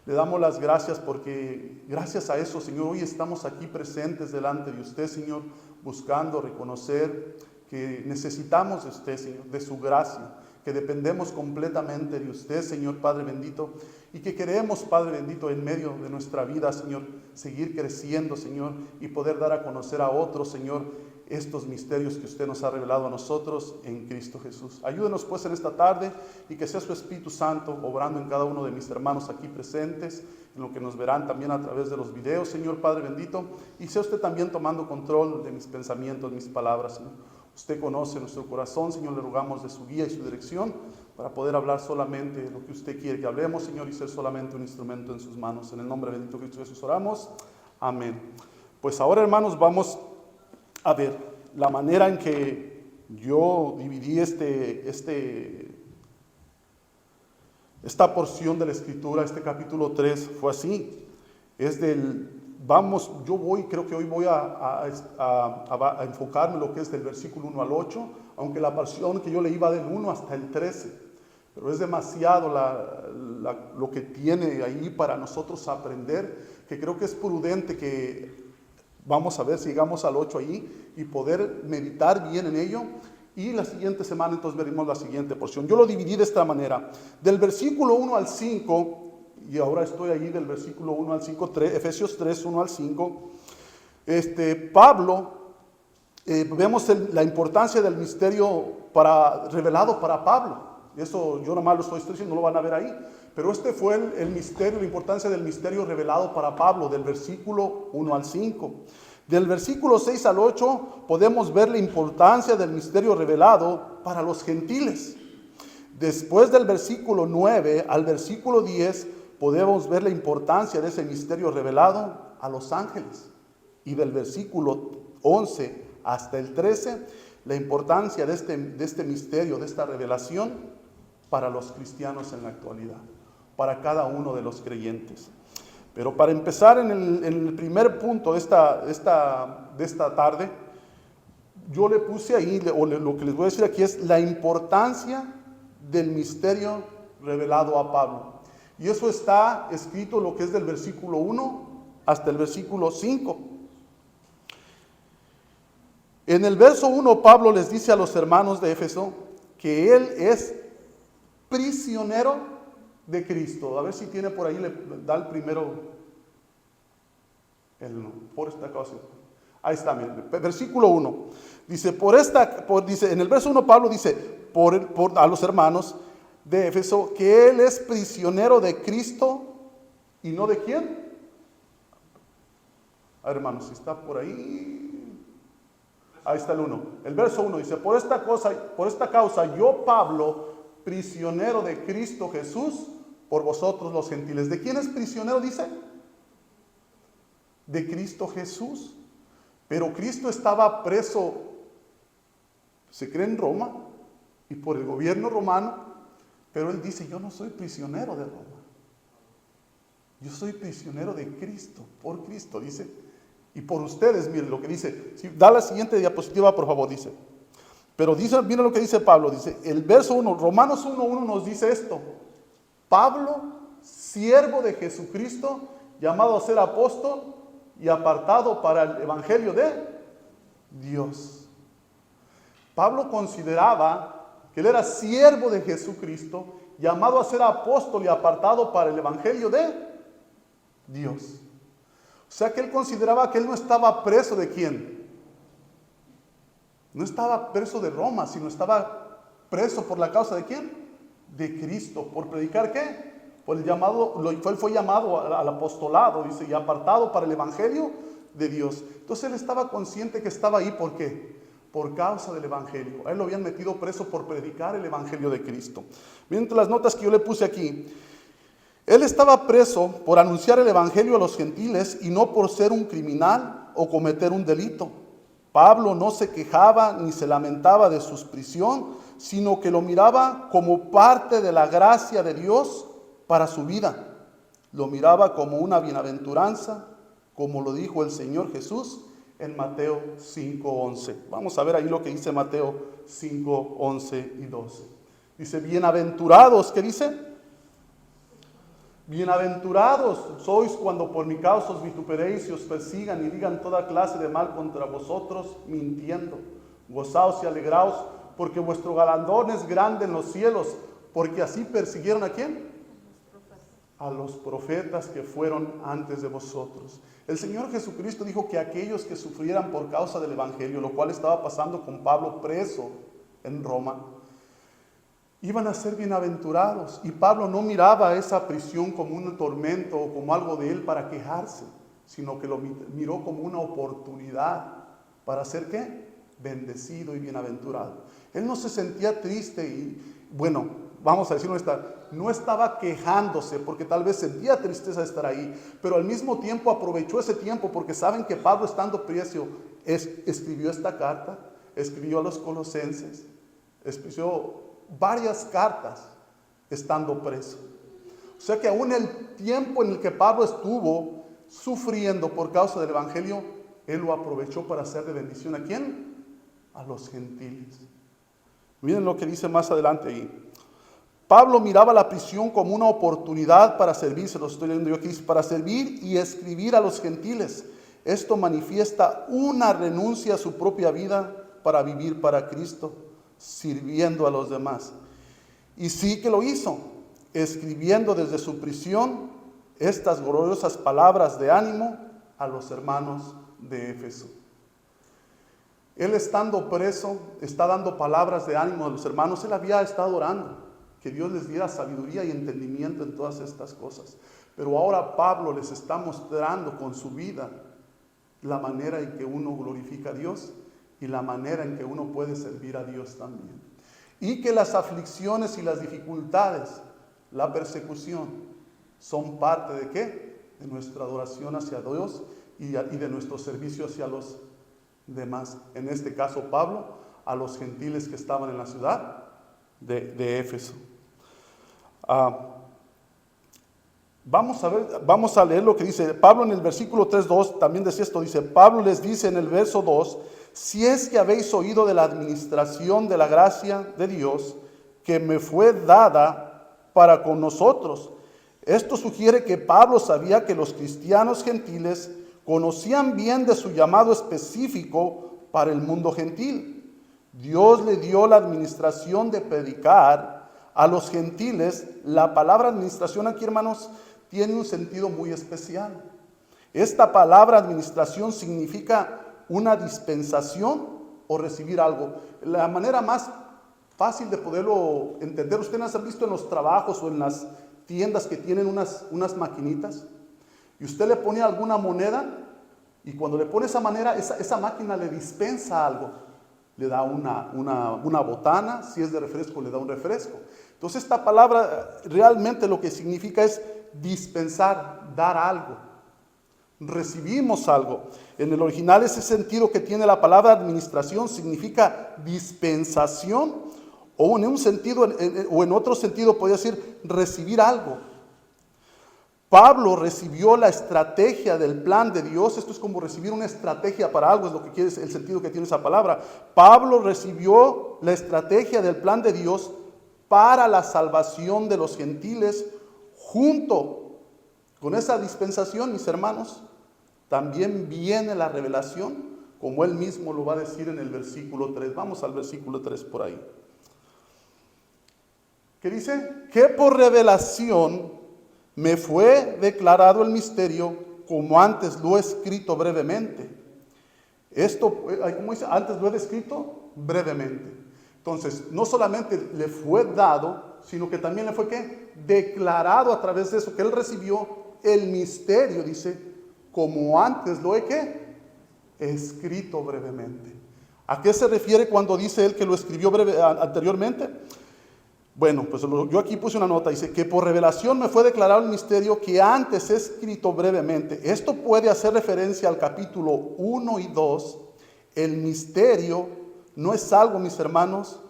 Le damos las gracias porque gracias a eso, Señor, hoy estamos aquí presentes delante de usted, Señor, buscando reconocer que necesitamos de usted, Señor, de su gracia, que dependemos completamente de usted, Señor Padre bendito, y que queremos, Padre bendito, en medio de nuestra vida, Señor, seguir creciendo, Señor, y poder dar a conocer a otros, Señor, estos misterios que usted nos ha revelado a nosotros en Cristo Jesús. Ayúdenos pues en esta tarde y que sea su Espíritu Santo obrando en cada uno de mis hermanos aquí presentes, en lo que nos verán también a través de los videos, Señor Padre bendito, y sea usted también tomando control de mis pensamientos, mis palabras, Señor. Usted conoce nuestro corazón, Señor, le rogamos de su guía y su dirección para poder hablar solamente lo que usted quiere que hablemos, Señor, y ser solamente un instrumento en sus manos. En el nombre bendito de Cristo Jesús oramos. Amén. Pues ahora, hermanos, vamos a ver la manera en que yo dividí esta porción de la Escritura, este capítulo 3, fue así. Creo que hoy voy a enfocarme en lo que es del versículo 1 al 8, aunque la porción que yo leí va del 1 hasta el 13, pero es demasiado lo que tiene ahí para nosotros aprender, que creo que es prudente que vamos a ver si llegamos al 8 ahí y poder meditar bien en ello. Y la siguiente semana entonces veremos la siguiente porción. Yo lo dividí de esta manera. Del versículo 1 al 5, y ahora estoy ahí del versículo 1 al 5, Efesios 3, 1 al 5. Pablo, vemos la importancia del misterio revelado para Pablo. Eso yo nomás lo estoy diciendo, no lo van a ver ahí. Pero este fue el misterio, la importancia del misterio revelado para Pablo, del versículo 1 al 5. Del versículo 6 al 8 podemos ver la importancia del misterio revelado para los gentiles. Después del versículo 9 al versículo 10 podemos ver la importancia de ese misterio revelado a los ángeles. Y del versículo 11 hasta el 13, la importancia de este misterio, de esta revelación para los cristianos en la actualidad, para cada uno de los creyentes. Pero para empezar en el primer punto de esta tarde, yo le puse ahí, lo que les voy a decir aquí es la importancia del misterio revelado a Pablo. Y eso está escrito lo que es del versículo 1 hasta el versículo 5. En el verso 1 Pablo les dice a los hermanos de Éfeso que él es prisionero de Cristo. A ver si tiene por ahí, le da el primero, por esta causa. Ahí está, miren, versículo 1. Dice, en el verso 1 Pablo dice a los hermanos de Éfeso que él es prisionero de Cristo y no de quién. Hermanos, si está por ahí. Ahí está el 1. El verso 1 dice, por esta causa yo, Pablo, prisionero de Cristo Jesús, por vosotros los gentiles. ¿De quién es prisionero? Dice. De Cristo Jesús. Pero Cristo estaba preso, se cree, en Roma y por el gobierno romano, pero él dice, yo no soy prisionero de Roma. Yo soy prisionero de Cristo, por Cristo, dice. Y por ustedes, miren lo que dice. Si da la siguiente diapositiva, por favor, dice. Pero dice, miren lo que dice Pablo, dice, el verso 1, Romanos 1:1 nos dice esto. Pablo, siervo de Jesucristo, llamado a ser apóstol y apartado para el evangelio de Dios. Pablo consideraba que él era siervo de Jesucristo, llamado a ser apóstol y apartado para el evangelio de Dios. O sea que él consideraba que él no estaba preso de ¿quién? No estaba preso de Roma, sino estaba preso por la causa de ¿quién? De Cristo. ¿Por predicar qué? Por el llamado, él fue llamado al apostolado, dice, y apartado para el evangelio de Dios. Entonces él estaba consciente que estaba ahí, ¿por qué? Por causa del evangelio. A él lo habían metido preso por predicar el evangelio de Cristo. Miren las notas que yo le puse aquí. Él estaba preso por anunciar el evangelio a los gentiles y no por ser un criminal o cometer un delito. Pablo no se quejaba ni se lamentaba de su prisión, sino que lo miraba como parte de la gracia de Dios para su vida. Lo miraba como una bienaventuranza, como lo dijo el Señor Jesús en Mateo 5:11. Vamos a ver ahí lo que dice Mateo 5:11 y 12. Dice, bienaventurados, ¿qué dice? Bienaventurados sois cuando por mi causa os vituperéis y os persigan y digan toda clase de mal contra vosotros, mintiendo. Gozaos y alegraos, porque vuestro galardón es grande en los cielos, porque así persiguieron ¿a quién? A los profetas que fueron antes de vosotros. El Señor Jesucristo dijo que aquellos que sufrieran por causa del Evangelio, lo cual estaba pasando con Pablo preso en Roma, iban a ser bienaventurados. Y Pablo no miraba esa prisión como un tormento o como algo de él para quejarse, sino que lo miró como una oportunidad para ser ¿qué? Bendecido y bienaventurado. Él no se sentía triste y, bueno, vamos a decirlo, no estaba quejándose porque tal vez sentía tristeza de estar ahí, pero al mismo tiempo aprovechó ese tiempo porque saben que Pablo, estando preso, escribió esta carta, escribió a los colosenses, escribió varias cartas estando preso. O sea que aún el tiempo en el que Pablo estuvo sufriendo por causa del Evangelio, él lo aprovechó para hacer de bendición. ¿A quién? A los gentiles. Miren lo que dice más adelante ahí. Pablo miraba la prisión como una oportunidad para servir, se lo estoy leyendo yo aquí, para servir y escribir a los gentiles. Esto manifiesta una renuncia a su propia vida para vivir para Cristo, sirviendo a los demás. Y sí que lo hizo, escribiendo desde su prisión estas gloriosas palabras de ánimo a los hermanos de Éfeso. Él, estando preso, está dando palabras de ánimo a los hermanos. Él había estado orando que Dios les diera sabiduría y entendimiento en todas estas cosas. Pero ahora Pablo les está mostrando con su vida la manera en que uno glorifica a Dios y la manera en que uno puede servir a Dios también. Y que las aflicciones y las dificultades, la persecución, son parte ¿de qué? De nuestra adoración hacia Dios y de nuestro servicio hacia los demás. En este caso Pablo, a los gentiles que estaban en la ciudad de Éfeso. Vamos a leer lo que dice Pablo en el versículo 3:2. También decía esto, dice: Pablo les dice en el verso 2: si es que habéis oído de la administración de la gracia de Dios que me fue dada para con nosotros. Esto sugiere que Pablo sabía que los cristianos gentiles conocían bien de su llamado específico para el mundo gentil. Dios le dio la administración de predicar a los gentiles. La palabra administración aquí, hermanos, tiene un sentido muy especial. Esta palabra administración significa una dispensación o recibir algo. La manera más fácil de poderlo entender, ustedes han visto en los trabajos o en las tiendas que tienen unas maquinitas, y usted le pone alguna moneda, y cuando le pone esa manera, esa máquina le dispensa algo. Le da una botana, si es de refresco le da un refresco. Entonces esta palabra realmente lo que significa es dispensar, dar algo. Recibimos algo. En el original ese sentido que tiene la palabra administración significa dispensación, o en un sentido o en otro sentido podría decir recibir algo. Pablo recibió la estrategia del plan de Dios. Esto es como recibir una estrategia para algo, es lo que quiere, el sentido que tiene esa palabra. Pablo recibió la estrategia del plan de Dios para la salvación de los gentiles. Junto con esa dispensación, mis hermanos, también viene la revelación, como él mismo lo va a decir en el versículo 3. Vamos al versículo 3 por ahí. ¿Qué dice? Que por revelación me fue declarado el misterio, como antes lo he escrito brevemente. Esto, como dice, antes lo he escrito brevemente. Entonces, no solamente le fue dado, sino que también le fue ¿qué? Declarado a través de eso, que él recibió el misterio, dice, como antes lo he ¿qué? Escrito brevemente. ¿A qué se refiere cuando dice él que lo escribió anteriormente? Bueno, pues yo aquí puse una nota, dice que por revelación me fue declarado el misterio que antes he escrito brevemente. Esto puede hacer referencia al capítulo 1 y 2. El misterio no es algo, mis hermanos,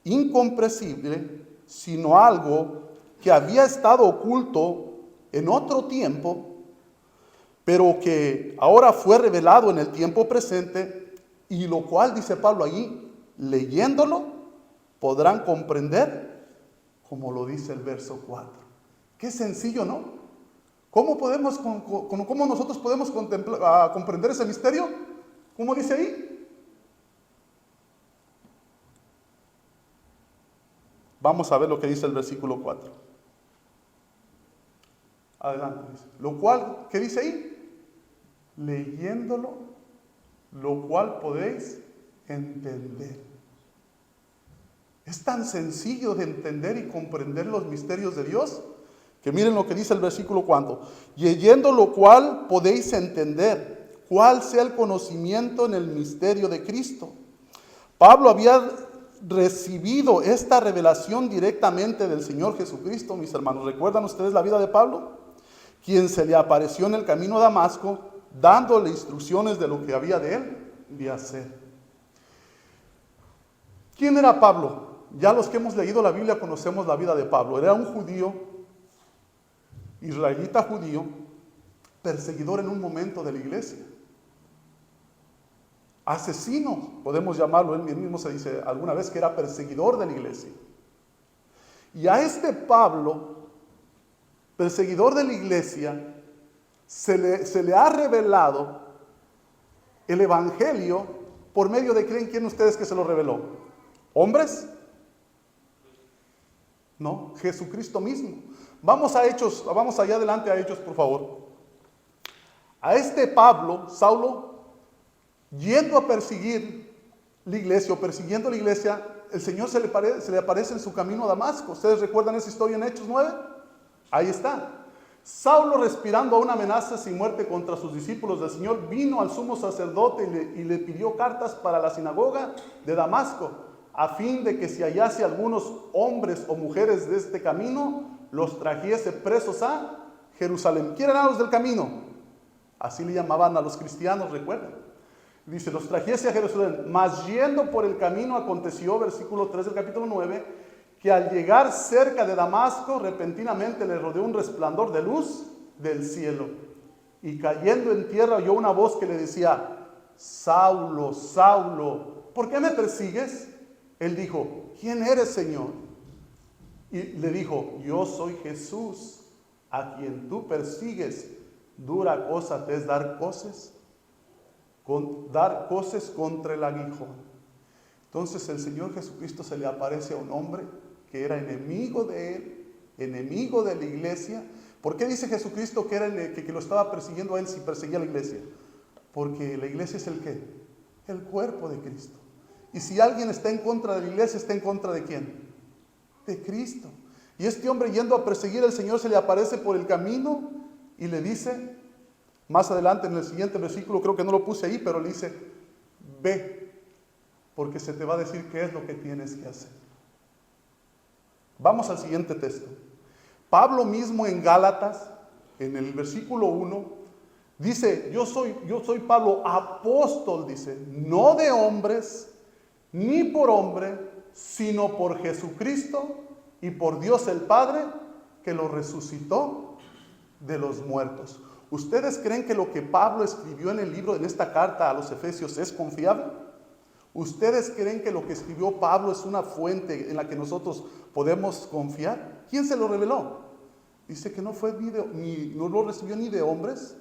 incomprensible, sino algo que había estado oculto en otro tiempo, pero que ahora fue revelado en el tiempo presente, y lo cual, dice Pablo allí, leyéndolo, podrán comprender, como lo dice el verso 4. Qué sencillo, ¿no? ¿Cómo nosotros podemos comprender ese misterio? ¿Cómo dice ahí? Vamos a ver lo que dice el versículo 4. Adelante. Dice. Lo cual, ¿qué dice ahí? Leyéndolo, lo cual podéis entender. Es tan sencillo de entender y comprender los misterios de Dios, que miren lo que dice el versículo 4. Leyendo lo cual podéis entender cuál sea el conocimiento en el misterio de Cristo. Pablo había recibido esta revelación directamente del Señor Jesucristo, mis hermanos. ¿Recuerdan ustedes la vida de Pablo? Quien se le apareció en el camino a Damasco, dándole instrucciones de lo que había de él de hacer. ¿Quién era Pablo? Ya los que hemos leído la Biblia conocemos la vida de Pablo. Era un judío, israelita judío, perseguidor en un momento de la iglesia. Asesino, podemos llamarlo, él mismo se dice alguna vez que era perseguidor de la iglesia. Y a este Pablo, perseguidor de la iglesia, se le ha revelado el evangelio por medio de ¿quién ustedes que se lo reveló? ¿Hombres? No, Jesucristo mismo. Vamos a Hechos, vamos allá adelante a Hechos, por favor. A este Pablo, Saulo, yendo a perseguir la iglesia o persiguiendo la iglesia, el Señor se le aparece en su camino a Damasco. ¿Ustedes recuerdan esa historia en Hechos 9? Ahí está. Saulo, respirando aún amenazas y muerte contra sus discípulos del Señor, vino al sumo sacerdote y le pidió cartas para la sinagoga de Damasco, a fin de que si hallase algunos hombres o mujeres de este camino, los trajese presos a Jerusalén. ¿Quién eran los del camino? Así le llamaban a los cristianos, recuerden. Dice, los trajese a Jerusalén. Mas yendo por el camino aconteció, versículo 3 del capítulo 9, que al llegar cerca de Damasco, repentinamente le rodeó un resplandor de luz del cielo. Y cayendo en tierra oyó una voz que le decía, Saulo, Saulo, ¿por qué me persigues? Él dijo, ¿quién eres, Señor? Y le dijo, yo soy Jesús, a quien tú persigues. Dura cosa te es dar cosas contra el aguijón. Entonces el Señor Jesucristo se le aparece a un hombre que era enemigo de él, enemigo de la iglesia. ¿Por qué dice Jesucristo que, que lo estaba persiguiendo a él si perseguía a la iglesia? Porque la iglesia es el ¿qué? El cuerpo de Cristo. Y si alguien está en contra de la iglesia, ¿está en contra de quién? De Cristo. Y este hombre, yendo a perseguir al Señor, se le aparece por el camino y le dice, más adelante en el siguiente versículo, creo que no lo puse ahí, pero le dice, ve, porque se te va a decir qué es lo que tienes que hacer. Vamos al siguiente texto. Pablo mismo en Gálatas, en el versículo 1, dice, yo soy Pablo, apóstol, dice, no de hombres, ni por hombre, sino por Jesucristo y por Dios el Padre, que lo resucitó de los muertos. ¿Ustedes creen que lo que Pablo escribió en el libro, en esta carta a los Efesios, es confiable? ¿Ustedes creen que lo que escribió Pablo es una fuente en la que nosotros podemos confiar? ¿Quién se lo reveló? Dice que no lo recibió ni de hombres,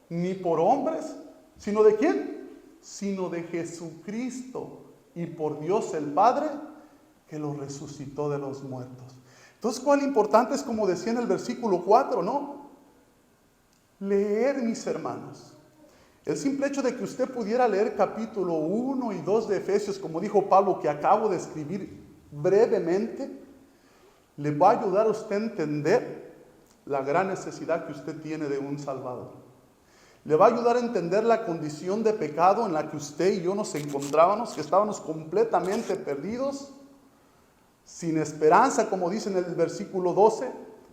ni por hombres, sino ¿de quién? Sino de Jesucristo y por Dios el Padre, que lo resucitó de los muertos. Entonces, ¿cuál importante es, como decía en el versículo 4, no? Leer, mis hermanos. El simple hecho de que usted pudiera leer capítulo 1 y 2 de Efesios, como dijo Pablo, que acabo de escribir brevemente, le va a ayudar a usted a entender la gran necesidad que usted tiene de un Salvador. Le va a ayudar a entender la condición de pecado en la que usted y yo nos encontrábamos, que estábamos completamente perdidos, sin esperanza, como dice en el versículo 12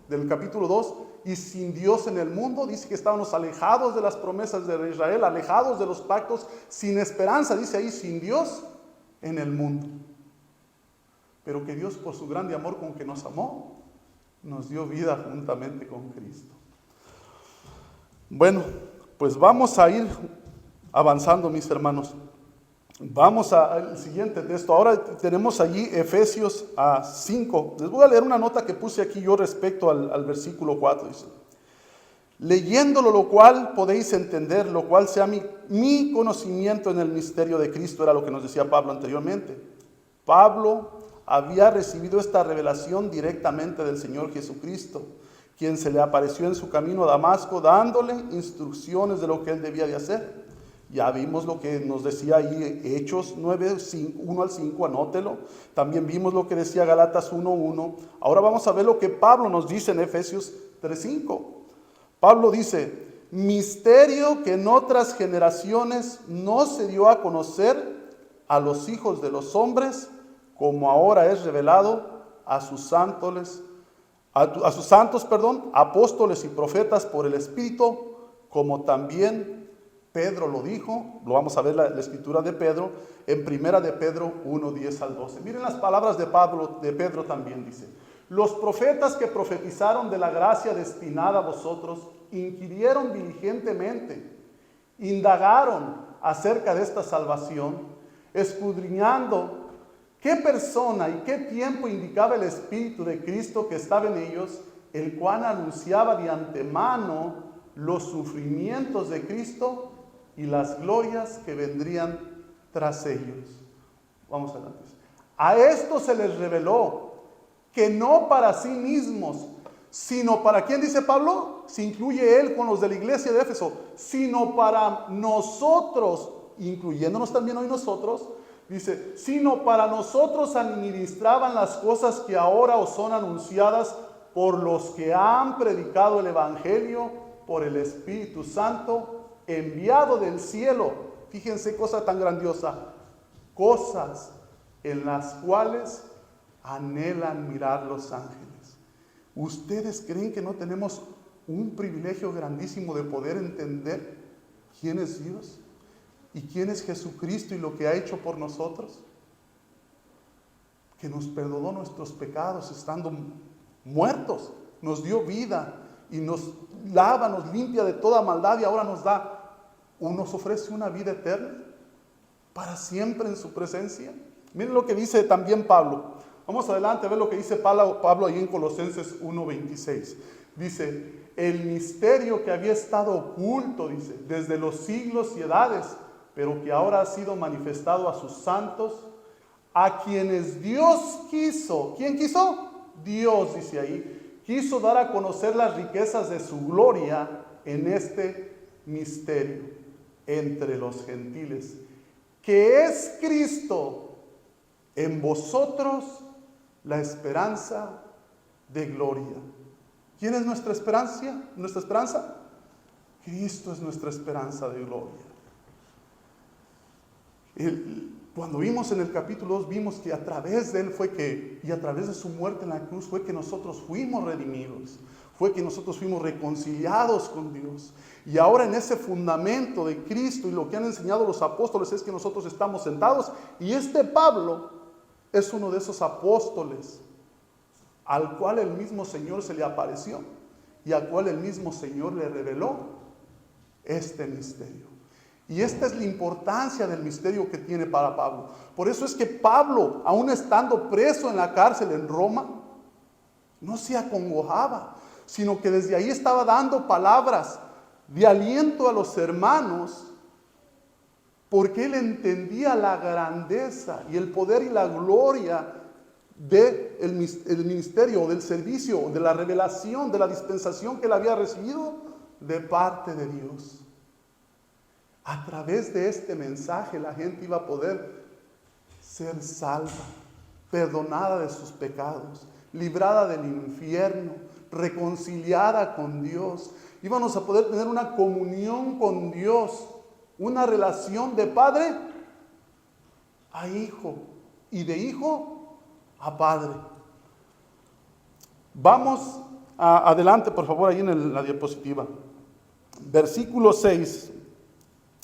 del capítulo 2, y sin Dios en el mundo. Dice que estábamos alejados de las promesas de Israel, alejados de los pactos, sin esperanza, dice ahí, sin Dios en el mundo. Pero que Dios, por su grande amor con que nos amó, nos dio vida juntamente con Cristo. Bueno, pues vamos a ir avanzando, mis hermanos. Vamos al siguiente texto. Ahora tenemos allí Efesios 5. Les voy a leer una nota que puse aquí yo respecto al versículo 4. Dice, leyéndolo lo cual podéis entender, lo cual sea mi conocimiento en el misterio de Cristo, era lo que nos decía Pablo anteriormente. Pablo, había recibido esta revelación directamente del Señor Jesucristo, quien se le apareció en su camino a Damasco dándole instrucciones de lo que él debía de hacer. Ya vimos lo que nos decía ahí Hechos 9, 1 al 5, anótelo. También vimos lo que decía Gálatas 1:1. Ahora vamos a ver lo que Pablo nos dice en Efesios 3:5. Pablo dice: misterio que en otras generaciones no se dio a conocer a los hijos de los hombres, como ahora es revelado a sus santos, apóstoles y profetas por el Espíritu, como también Pedro lo dijo. Lo vamos a ver la escritura de Pedro en primera de Pedro 1:10 al 12. Miren las palabras de Pedro también dice: los profetas que profetizaron de la gracia destinada a vosotros inquirieron diligentemente, indagaron acerca de esta salvación, escudriñando qué persona y qué tiempo indicaba el Espíritu de Cristo que estaba en ellos, el cual anunciaba de antemano los sufrimientos de Cristo y las glorias que vendrían tras ellos. Vamos adelante. A esto se les reveló que no para sí mismos, sino para, ¿quién dice Pablo? Se incluye él con los de la iglesia de Éfeso, sino para nosotros, incluyéndonos también hoy nosotros, dice, sino para nosotros administraban las cosas que ahora os son anunciadas por los que han predicado el Evangelio por el Espíritu Santo enviado del cielo. Fíjense, cosa tan grandiosa, cosas en las cuales anhelan mirar los ángeles. ¿Ustedes creen que no tenemos un privilegio grandísimo de poder entender quién es Dios y quién es Jesucristo y lo que ha hecho por nosotros? Que nos perdonó nuestros pecados estando muertos, nos dio vida y nos lava, nos limpia de toda maldad y ahora nos ofrece una vida eterna para siempre en su presencia. Miren lo que dice también Pablo. Vamos adelante a ver lo que dice Pablo ahí en Colosenses 1:26. Dice: el misterio que había estado oculto, dice, desde los siglos y edades, pero que ahora ha sido manifestado a sus santos, a quienes Dios quiso. ¿Quién quiso? Dios, dice ahí. Quiso dar a conocer las riquezas de su gloria en este misterio entre los gentiles, que es Cristo en vosotros, la esperanza de gloria. ¿Quién es nuestra esperanza? ¿Nuestra esperanza? Cristo es nuestra esperanza de gloria. Cuando vimos en el capítulo 2, vimos que a través de Él y a través de su muerte en la cruz fue que nosotros fuimos redimidos, fue que nosotros fuimos reconciliados con Dios. Y ahora en ese fundamento de Cristo y lo que han enseñado los apóstoles es que nosotros estamos sentados, y este Pablo es uno de esos apóstoles al cual el mismo Señor se le apareció y al cual el mismo Señor le reveló este misterio. Y esta es la importancia del misterio que tiene para Pablo. Por eso es que Pablo, aún estando preso en la cárcel en Roma, no se acongojaba, sino que desde ahí estaba dando palabras de aliento a los hermanos, porque él entendía la grandeza y el poder y la gloria del ministerio, del servicio, de la revelación, de la dispensación que él había recibido de parte de Dios. A través de este mensaje la gente iba a poder ser salva, perdonada de sus pecados, librada del infierno, reconciliada con Dios. Íbamos a poder tener una comunión con Dios, una relación de padre a hijo y de hijo a padre. Vamos adelante, por favor, ahí en la diapositiva. Versículo 6.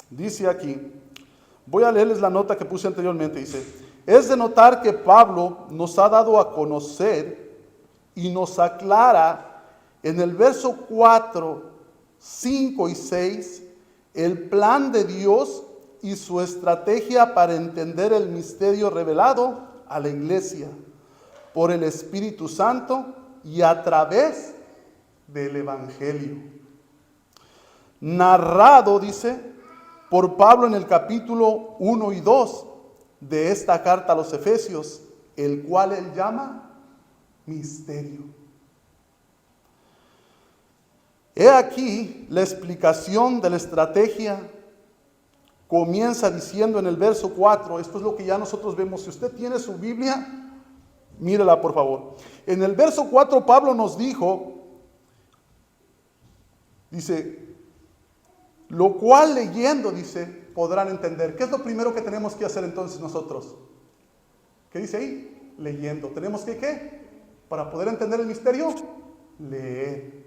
Dice aquí, voy a leerles la nota que puse anteriormente, dice: es de notar que Pablo nos ha dado a conocer y nos aclara en el verso 4, 5 y 6 el plan de Dios y su estrategia para entender el misterio revelado a la iglesia por el Espíritu Santo y a través del Evangelio. Narrado, dice, por Pablo en el capítulo 1 y 2 de esta carta a los Efesios, el cual él llama misterio. He aquí la explicación de la estrategia. Comienza diciendo en el verso 4, esto es lo que ya nosotros vemos. Si usted tiene su Biblia, mírela por favor. En el verso 4 Pablo nos dijo, dice, lo cual leyendo, dice, podrán entender. ¿Qué es lo primero que tenemos que hacer entonces nosotros? ¿Qué dice ahí? Leyendo. ¿Tenemos que qué? Para poder entender el misterio, leer.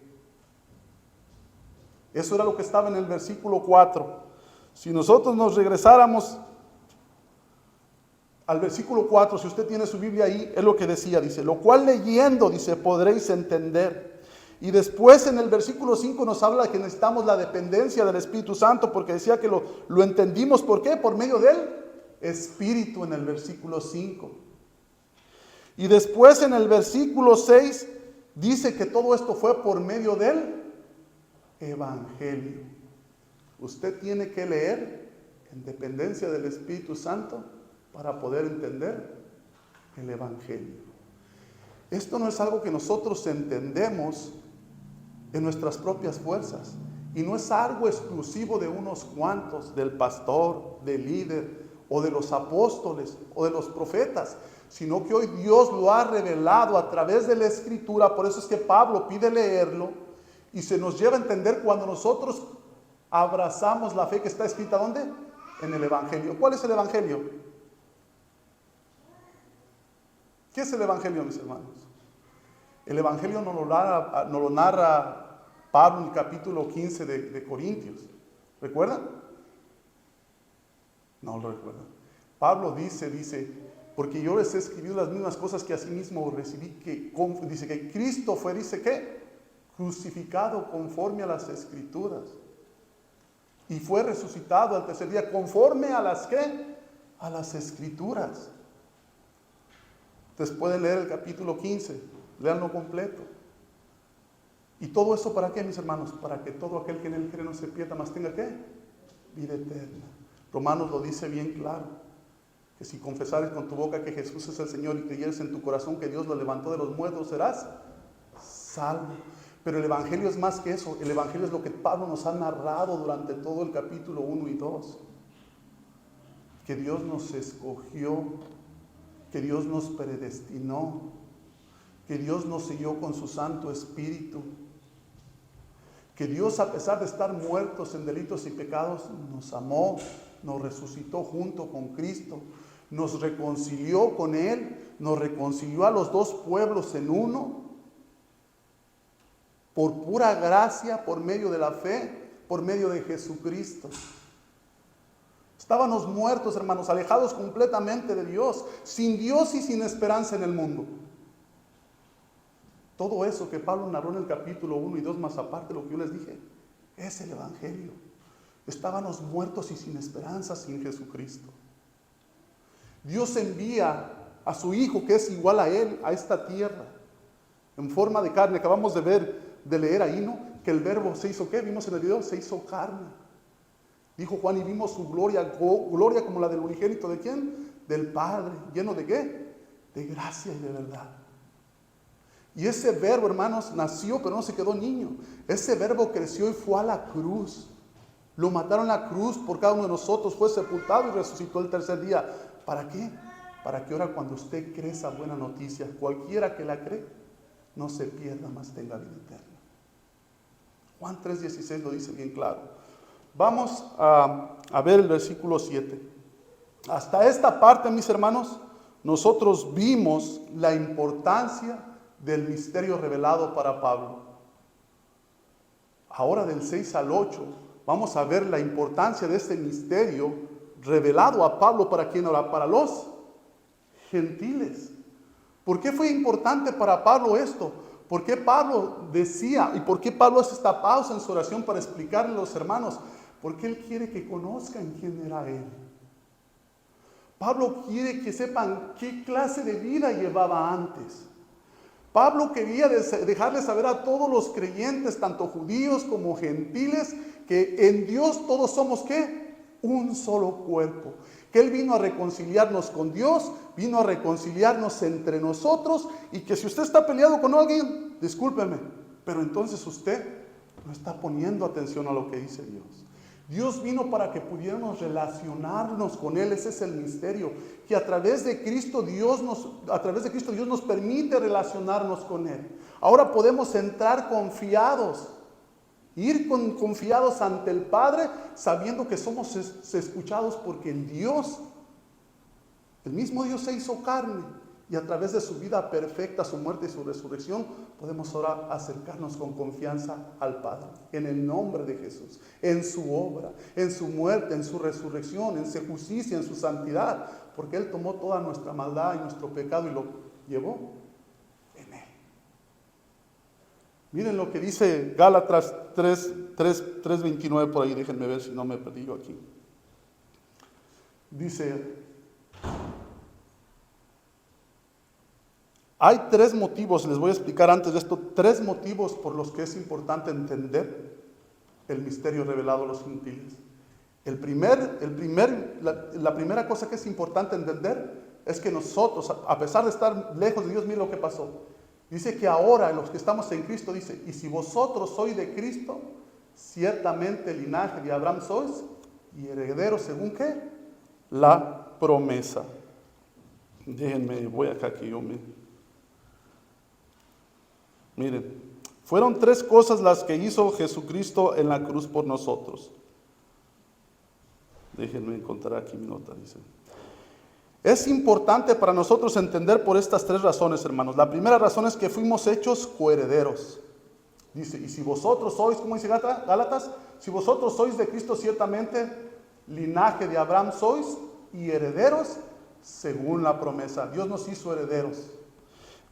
Eso era lo que estaba en el versículo 4. Si nosotros nos regresáramos al versículo 4, si usted tiene su Biblia ahí, es lo que decía, dice, lo cual leyendo, dice, podréis entender. Y después en el versículo 5 nos habla de que necesitamos la dependencia del Espíritu Santo, porque decía que lo entendimos, ¿por qué? Por medio del Espíritu en el versículo 5. Y después en el versículo 6 dice que todo esto fue por medio del Evangelio. Usted tiene que leer en dependencia del Espíritu Santo para poder entender el Evangelio. Esto no es algo que nosotros entendemos en nuestras propias fuerzas. Y no es algo exclusivo de unos cuantos, del pastor, del líder, o de los apóstoles, o de los profetas, sino que hoy Dios lo ha revelado a través de la Escritura. Por eso es que Pablo pide leerlo, y se nos lleva a entender cuando nosotros abrazamos la fe que está escrita, ¿dónde? En el Evangelio. ¿Cuál es el Evangelio? ¿Qué es el Evangelio, mis hermanos? El Evangelio nos lo narra Pablo en el capítulo 15 de Corintios. ¿Recuerdan? No lo recuerdan. Pablo dice, porque yo les he escribido las mismas cosas que asimismo recibí, dice que Cristo fue, dice que, crucificado conforme a las Escrituras. Y fue resucitado al tercer día conforme a las ¿qué? A las Escrituras. Ustedes pueden leer el capítulo 15, léanlo completo. ¿Y todo eso para qué, mis hermanos? Para que todo aquel que en él cree no se pierda, mas tenga ¿qué? Vida eterna. Romanos lo dice bien claro, que si confesares con tu boca que Jesús es el Señor y creyeres en tu corazón que Dios lo levantó de los muertos, serás salvo. Pero el Evangelio es más que eso. El Evangelio es lo que Pablo nos ha narrado durante todo el capítulo 1 y 2. Que Dios nos escogió, que Dios nos predestinó, que Dios nos selló con su Santo Espíritu, que Dios, a pesar de estar muertos en delitos y pecados, nos amó, nos resucitó junto con Cristo, nos reconcilió con Él, nos reconcilió a los dos pueblos en uno, por pura gracia, por medio de la fe, por medio de Jesucristo. Estábamos muertos, hermanos, alejados completamente de Dios, sin Dios y sin esperanza en el mundo. Todo eso que Pablo narró en el capítulo 1 y 2, más aparte de lo que yo les dije, es el Evangelio. Estábamos muertos y sin esperanza sin Jesucristo. Dios envía a su Hijo, que es igual a Él, a esta tierra, en forma de carne. Acabamos de leer ahí, ¿no? Que el verbo se hizo, ¿qué? Vimos en el video, se hizo carne. Dijo Juan, y vimos su gloria, gloria como la del unigénito, ¿de quién? Del Padre, lleno de ¿qué? De gracia y de verdad. Y ese verbo, hermanos, nació, pero no se quedó niño. Ese verbo creció y fue a la cruz. Lo mataron a la cruz por cada uno de nosotros, fue sepultado y resucitó el tercer día. ¿Para qué? Para que ahora cuando usted cree esa buena noticia, cualquiera que la cree, no se pierda, mas tenga vida eterna. Juan 3:16 lo dice bien claro. Vamos a ver el versículo 7. Hasta esta parte, mis hermanos, nosotros vimos la importancia del misterio revelado para Pablo. Ahora del 6 al 8 vamos a ver la importancia de este misterio revelado a Pablo. ¿Para quién ahora? Para los gentiles. ¿Por qué fue importante para Pablo esto? ¿Por qué Pablo decía y por qué Pablo hace esta pausa en su oración para explicarle a los hermanos? Porque él quiere que conozcan quién era él. Pablo quiere que sepan qué clase de vida llevaba antes. Pablo quería dejarles saber a todos los creyentes, tanto judíos como gentiles, que en Dios todos somos ¿qué? un solo cuerpo. Que Él vino a reconciliarnos con Dios, vino a reconciliarnos entre nosotros, y que si usted está peleado con alguien, discúlpeme, pero entonces usted no está poniendo atención a lo que dice Dios. Dios vino para que pudiéramos relacionarnos con Él. Ese es el misterio, que a través de Cristo Dios nos permite relacionarnos con Él. Ahora podemos entrar confiados, ir confiados ante el Padre, sabiendo que somos escuchados, porque el mismo Dios se hizo carne, y a través de su vida perfecta, su muerte y su resurrección, podemos ahora acercarnos con confianza al Padre, en el nombre de Jesús, en su obra, en su muerte, en su resurrección, en su justicia, en su santidad, porque Él tomó toda nuestra maldad y nuestro pecado y lo llevó en Él. Miren lo que dice Gálatas 3:29 por ahí, déjenme ver si no me perdí yo aquí. Dice: hay 3 motivos, les voy a explicar antes de esto, 3 motivos por los que es importante entender el misterio revelado a los gentiles. La primera cosa que es importante entender es que nosotros, a pesar de estar lejos de Dios, miren lo que pasó. Dice que ahora los que estamos en Cristo, dice, y si vosotros sois de Cristo, ciertamente el linaje de Abraham sois, y herederos según ¿qué? La promesa. Déjenme, voy acá que yo me... Miren, fueron 3 cosas las que hizo Jesucristo en la cruz por nosotros. Déjenme encontrar aquí mi nota, dice. Es importante para nosotros entender por estas 3 razones, hermanos. La primera razón es que fuimos hechos coherederos. Dice, y si vosotros sois, ¿cómo dice Gálatas? Si vosotros sois de Cristo, ciertamente linaje de Abraham sois, y herederos según la promesa. Dios nos hizo herederos.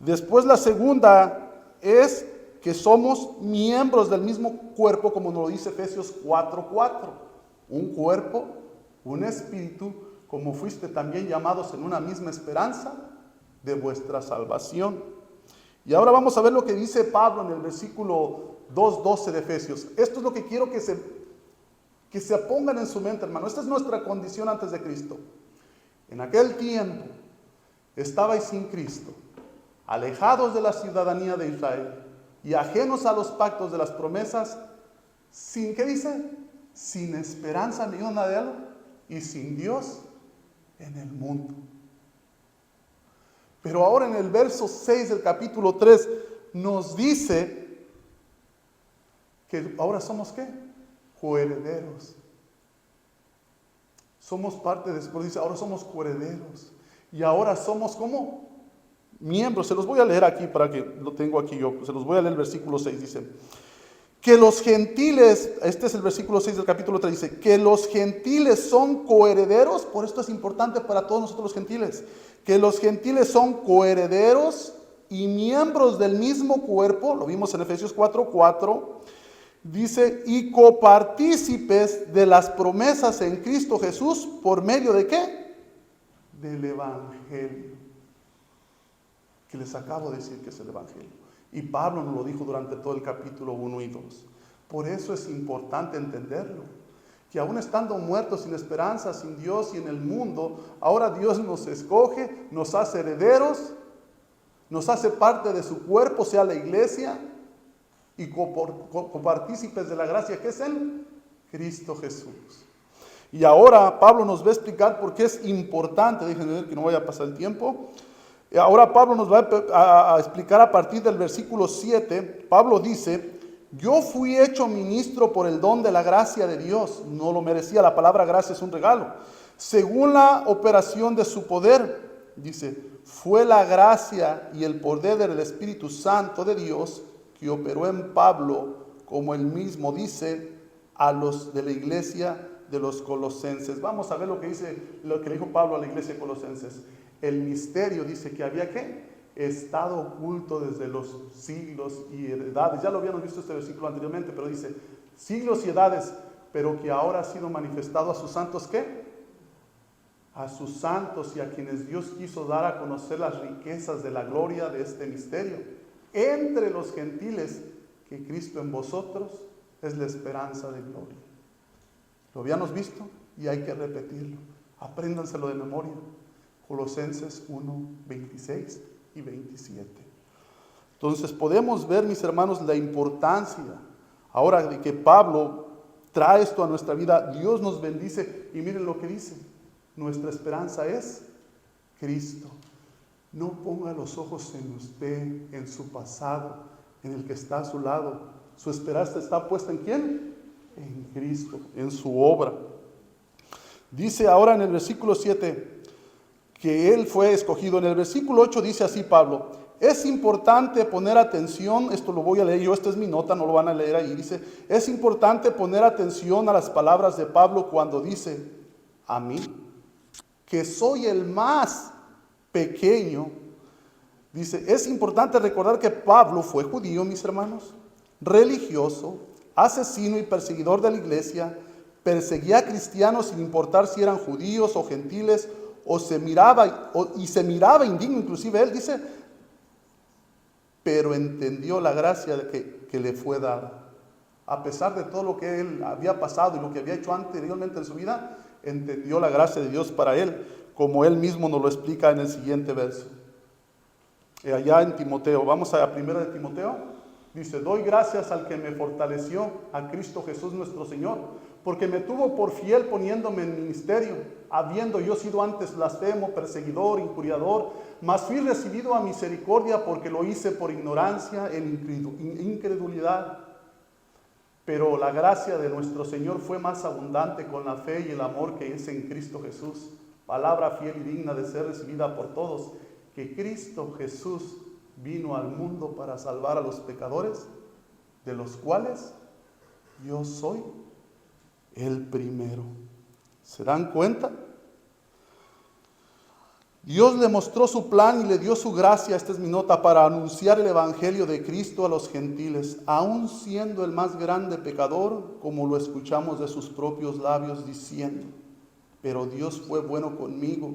Después la segunda es que somos miembros del mismo cuerpo, como nos lo dice Efesios 4:4. Un cuerpo, un espíritu, como fuiste también llamados en una misma esperanza de vuestra salvación. Y ahora vamos a ver lo que dice Pablo en el versículo 2:12 de Efesios. Esto es lo que quiero que se pongan en su mente, hermano. Esta es nuestra condición antes de Cristo. En aquel tiempo estabais sin Cristo, alejados de la ciudadanía de Israel y ajenos a los pactos de las promesas, sin, ¿qué dice? Sin esperanza ni una de algo, y sin Dios en el mundo. Pero ahora en el verso 6 del capítulo 3 nos dice que ahora somos ¿qué? Coherederos. Somos parte de, dice, ahora somos coherederos. Y ahora somos ¿cómo? Miembros. Se los voy a leer aquí para que lo tengo aquí yo. Se los voy a leer el versículo 6. Dice que los gentiles, este es el versículo 6 del capítulo 3, dice que los gentiles son coherederos. Por esto es importante para todos nosotros los gentiles. Que los gentiles son coherederos y miembros del mismo cuerpo. Lo vimos en Efesios 4:4. Dice, y copartícipes de las promesas en Cristo Jesús, ¿por medio de qué? Del Evangelio, que les acabo de decir que es el Evangelio. Y Pablo nos lo dijo durante todo el capítulo 1 y 2. Por eso es importante entenderlo, que aún estando muertos sin esperanza, sin Dios y en el mundo, ahora Dios nos escoge, nos hace herederos, nos hace parte de su cuerpo, sea la iglesia, y copartícipes de la gracia que es en Cristo Jesús. Y ahora Pablo nos va a explicar por qué es importante. Déjenme ver que no vaya a pasar el tiempo. Ahora Pablo nos va a explicar a partir del versículo 7. Pablo dice, yo fui hecho ministro por el don de la gracia de Dios. No lo merecía, la palabra gracia es un regalo. Según la operación de su poder, dice, fue la gracia y el poder del Espíritu Santo de Dios que operó en Pablo, como él mismo dice, a los de la iglesia de los colosenses. Vamos a ver lo que le dijo Pablo a la iglesia de Colosenses. El misterio, dice, que había ¿qué? Estado oculto desde los siglos y edades. Ya lo habíamos visto este versículo anteriormente, pero dice, siglos y edades, pero que ahora ha sido manifestado a sus santos, ¿qué? A sus santos y a quienes Dios quiso dar a conocer las riquezas de la gloria de este misterio entre los gentiles, que Cristo en vosotros es la esperanza de gloria. ¿Lo habíamos visto? y hay que repetirlo. Apréndanselo de memoria. Colosenses 1, 26 y 27. Entonces podemos ver, mis hermanos, la importancia ahora de que Pablo trae esto a nuestra vida. Dios nos bendice y miren lo que dice. Nuestra esperanza es Cristo. No ponga los ojos en usted, en su pasado, en el que está a su lado. Su esperanza está puesta ¿en quién? En Cristo, en su obra. Dice ahora en el versículo 7 que Él fue escogido. En el versículo 8 dice así Pablo: es importante poner atención, esto lo voy a leer yo, esta es mi nota, no lo van a leer ahí. Dice, es importante poner atención a las palabras de Pablo cuando dice, a mí, que soy el más pequeño. Dice, es importante recordar que Pablo fue judío, mis hermanos, religioso, asesino y perseguidor de la iglesia, perseguía a cristianos sin importar si eran judíos o gentiles, se miraba indigno, inclusive él dice, pero entendió la gracia que le fue dada. A pesar de todo lo que él había pasado y lo que había hecho anteriormente en su vida, entendió la gracia de Dios para él, como él mismo nos lo explica en el siguiente verso. Allá en Timoteo, vamos a la primera de Timoteo, dice, doy gracias al que me fortaleció, a Cristo Jesús nuestro Señor, porque me tuvo por fiel poniéndome en ministerio, habiendo yo sido antes blasfemo, perseguidor, injuriador, mas fui recibido a misericordia porque lo hice por ignorancia en incredulidad. Pero la gracia de nuestro Señor fue más abundante con la fe y el amor que es en Cristo Jesús, palabra fiel y digna de ser recibida por todos, que Cristo Jesús vino al mundo para salvar a los pecadores, de los cuales yo soy el primero. ¿Se dan cuenta? Dios le mostró su plan y le dio su gracia, esta es mi nota, para anunciar el evangelio de Cristo a los gentiles, aun siendo el más grande pecador, como lo escuchamos de sus propios labios diciendo, pero Dios fue bueno conmigo,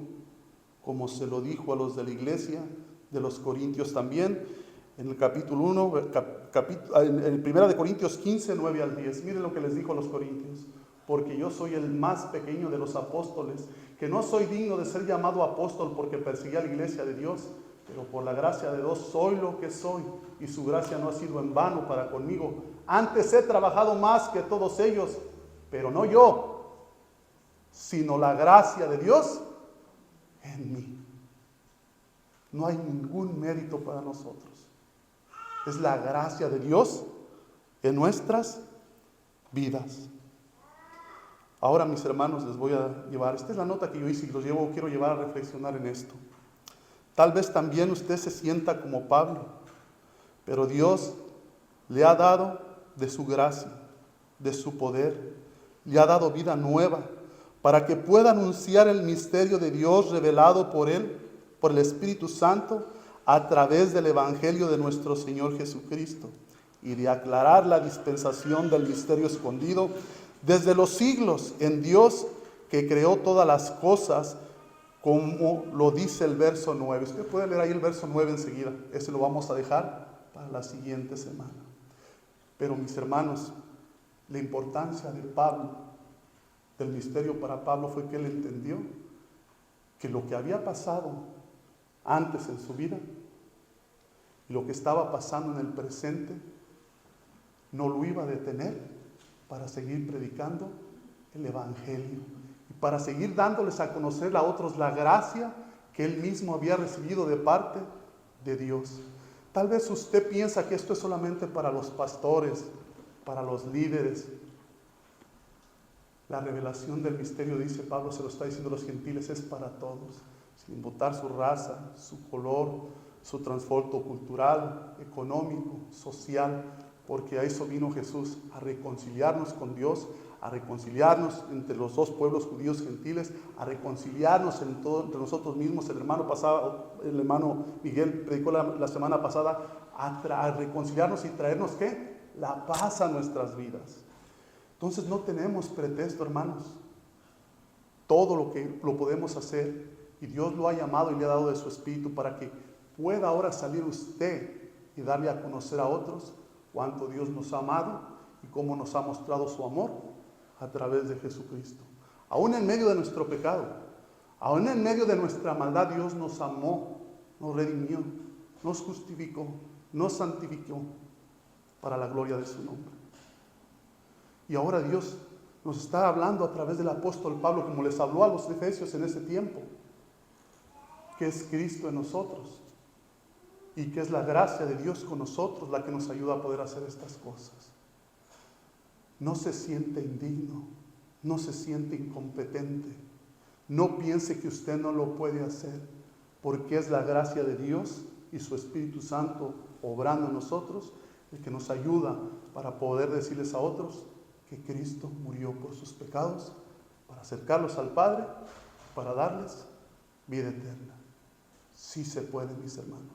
como se lo dijo a los de la iglesia de los Corintios también, en el capítulo 1, en 1 Corintios 15, 9 al 10. Miren lo que les dijo a los Corintios. Porque yo soy el más pequeño de los apóstoles, que no soy digno de ser llamado apóstol porque perseguí a la iglesia de Dios, pero por la gracia de Dios soy lo que soy, y su gracia no ha sido en vano para conmigo. Antes he trabajado más que todos ellos, pero no yo, sino la gracia de Dios en mí. No hay ningún mérito para nosotros. Es la gracia de Dios en nuestras vidas. Ahora, mis hermanos, les voy a llevar, esta es la nota que yo hice y quiero llevar a reflexionar en esto. Tal vez también usted se sienta como Pablo, pero Dios le ha dado de su gracia, de su poder, le ha dado vida nueva, para que pueda anunciar el misterio de Dios revelado por Él, por el Espíritu Santo, a través del Evangelio de nuestro Señor Jesucristo, y de aclarar la dispensación del misterio escondido desde los siglos en Dios, que creó todas las cosas, como lo dice el verso 9. Usted puede leer ahí el verso 9 enseguida. Ese lo vamos a dejar para la siguiente semana. Pero mis hermanos, la importancia de Pablo, del misterio para Pablo, fue que él entendió que lo que había pasado antes en su vida y lo que estaba pasando en el presente no lo iba a detener para seguir predicando el evangelio y para seguir dándoles a conocer a otros la gracia que él mismo había recibido de parte de Dios. Tal vez usted piensa que esto es solamente para los pastores, para los líderes. La revelación del misterio, dice Pablo, se lo está diciendo a los gentiles, es para todos, sin importar su raza, su color, su trasfondo cultural, económico, social, porque a eso vino Jesús, a reconciliarnos con Dios, a reconciliarnos entre los dos pueblos judíos y gentiles, a reconciliarnos entre nosotros mismos. El hermano Miguel predicó la semana pasada, a reconciliarnos y traernos ¿qué? La paz a nuestras vidas. Entonces no tenemos pretexto, hermanos. Todo lo podemos hacer, y Dios lo ha llamado y le ha dado de su espíritu para que pueda ahora salir usted y darle a conocer a otros cuánto Dios nos ha amado y cómo nos ha mostrado su amor a través de Jesucristo. Aún en medio de nuestro pecado, aún en medio de nuestra maldad, Dios nos amó, nos redimió, nos justificó, nos santificó para la gloria de su nombre. Y ahora Dios nos está hablando a través del apóstol Pablo, como les habló a los efesios en ese tiempo, que es Cristo en nosotros y que es la gracia de Dios con nosotros la que nos ayuda a poder hacer estas cosas. No se siente indigno, no se siente incompetente, no piense que usted no lo puede hacer, porque es la gracia de Dios y su Espíritu Santo obrando en nosotros el que nos ayuda para poder decirles a otros que Cristo murió por sus pecados, para acercarlos al Padre, para darles vida eterna. Sí se puede, mis hermanos.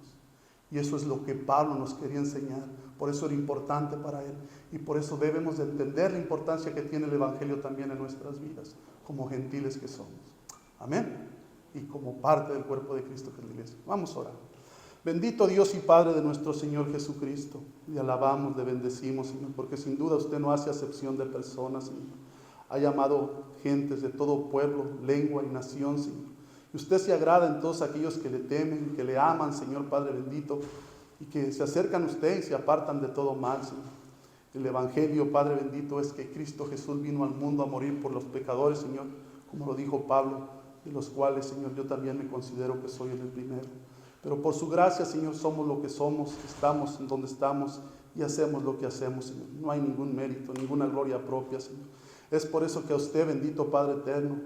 Y eso es lo que Pablo nos quería enseñar. Por eso era importante para él. Y por eso debemos de entender la importancia que tiene el Evangelio también en nuestras vidas, como gentiles que somos. Amén. Y como parte del cuerpo de Cristo que es la iglesia. Vamos a orar. Bendito Dios y Padre de nuestro Señor Jesucristo. Le alabamos, le bendecimos, Señor, porque sin duda usted no hace acepción de personas, Señor. Ha llamado gentes de todo pueblo, lengua y nación, Señor. Y usted se agrada en todos aquellos que le temen, que le aman, Señor Padre bendito, y que se acercan a usted y se apartan de todo mal, Señor. El Evangelio, Padre bendito, es que Cristo Jesús vino al mundo a morir por los pecadores, Señor, como lo dijo Pablo, de los cuales, Señor, yo también me considero que soy el primero. Pero por su gracia, Señor, somos lo que somos, estamos en donde estamos y hacemos lo que hacemos, Señor. No hay ningún mérito, ninguna gloria propia, Señor. Es por eso que a usted, bendito Padre eterno,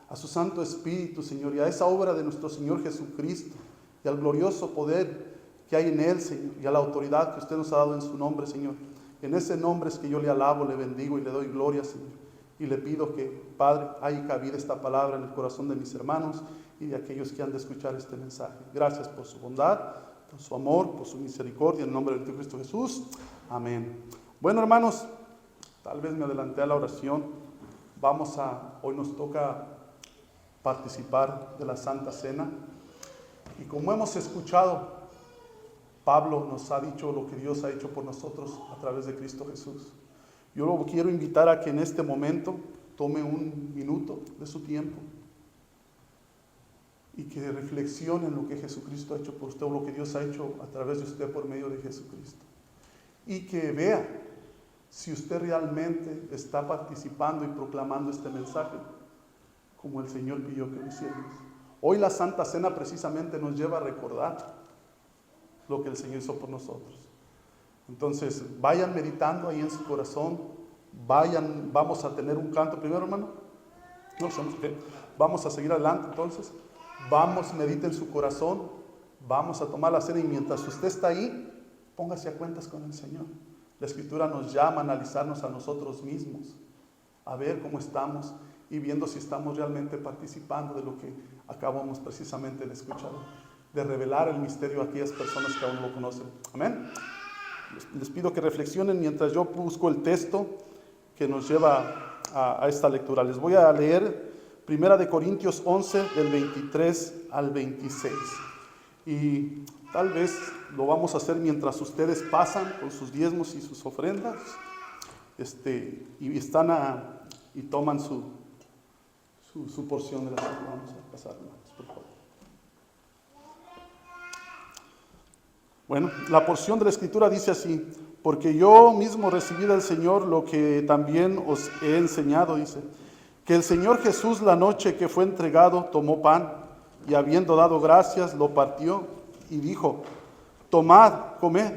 a su Santo Espíritu, Señor, y a esa obra de nuestro Señor Jesucristo, y al glorioso poder que hay en Él, Señor, y a la autoridad que usted nos ha dado en su nombre, Señor. En ese nombre es que yo le alabo, le bendigo y le doy gloria, Señor. Y le pido que, Padre, haya cabida esta palabra en el corazón de mis hermanos y de aquellos que han de escuchar este mensaje. Gracias por su bondad, por su amor, por su misericordia, en el nombre de Cristo Jesús. Amén. Bueno, hermanos, tal vez me adelanté a la oración. Hoy nos toca participar de la Santa Cena. Y como hemos escuchado, Pablo nos ha dicho lo que Dios ha hecho por nosotros a través de Cristo Jesús. Yo lo quiero invitar a que en este momento tome un minuto de su tiempo y que reflexione en lo que Jesucristo ha hecho por usted, o lo que Dios ha hecho a través de usted por medio de Jesucristo. Y que vea si usted realmente está participando y proclamando este mensaje como el Señor pidió que lo hiciéramos. Hoy la Santa Cena precisamente nos lleva a recordar lo que el Señor hizo por nosotros. Entonces, vayan meditando ahí en su corazón, vamos a tener un canto primero, hermano. Vamos a seguir adelante entonces. Medite en su corazón, vamos a tomar la cena y mientras usted está ahí, póngase a cuentas con el Señor. La Escritura nos llama a analizarnos a nosotros mismos, a ver cómo estamos y viendo si estamos realmente participando de lo que acabamos precisamente de escuchar, de revelar el misterio a aquellas personas que aún no lo conocen. Amén. Les pido que reflexionen mientras yo busco el texto que nos lleva a esta lectura. Les voy a leer 1 Corintios 11, del 23 al 26. Y tal vez lo vamos a hacer mientras ustedes pasan con sus diezmos y sus ofrendas, y toman su porción de la cena. Vamos a pasar, hermanos, por favor. Bueno, la porción de la Escritura dice así: porque yo mismo recibí del Señor lo que también os he enseñado, dice, que el Señor Jesús, la noche que fue entregado, tomó pan, y habiendo dado gracias, lo partió, y dijo: tomad, comed,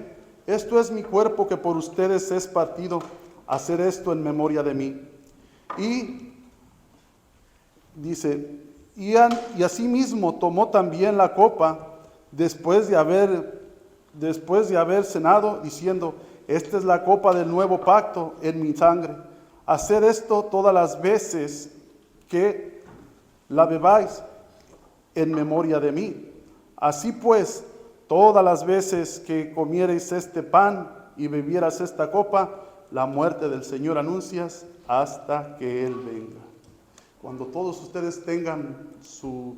esto es mi cuerpo que por ustedes es partido, haced esto en memoria de mí. Y dice, y asimismo tomó también la copa, después de haber cenado, diciendo: esta es la copa del nuevo pacto en mi sangre. Haced esto todas las veces que la bebáis en memoria de mí. Así pues, todas las veces que comiereis este pan y bebieras esta copa, la muerte del Señor anuncias hasta que Él venga. Cuando todos ustedes tengan su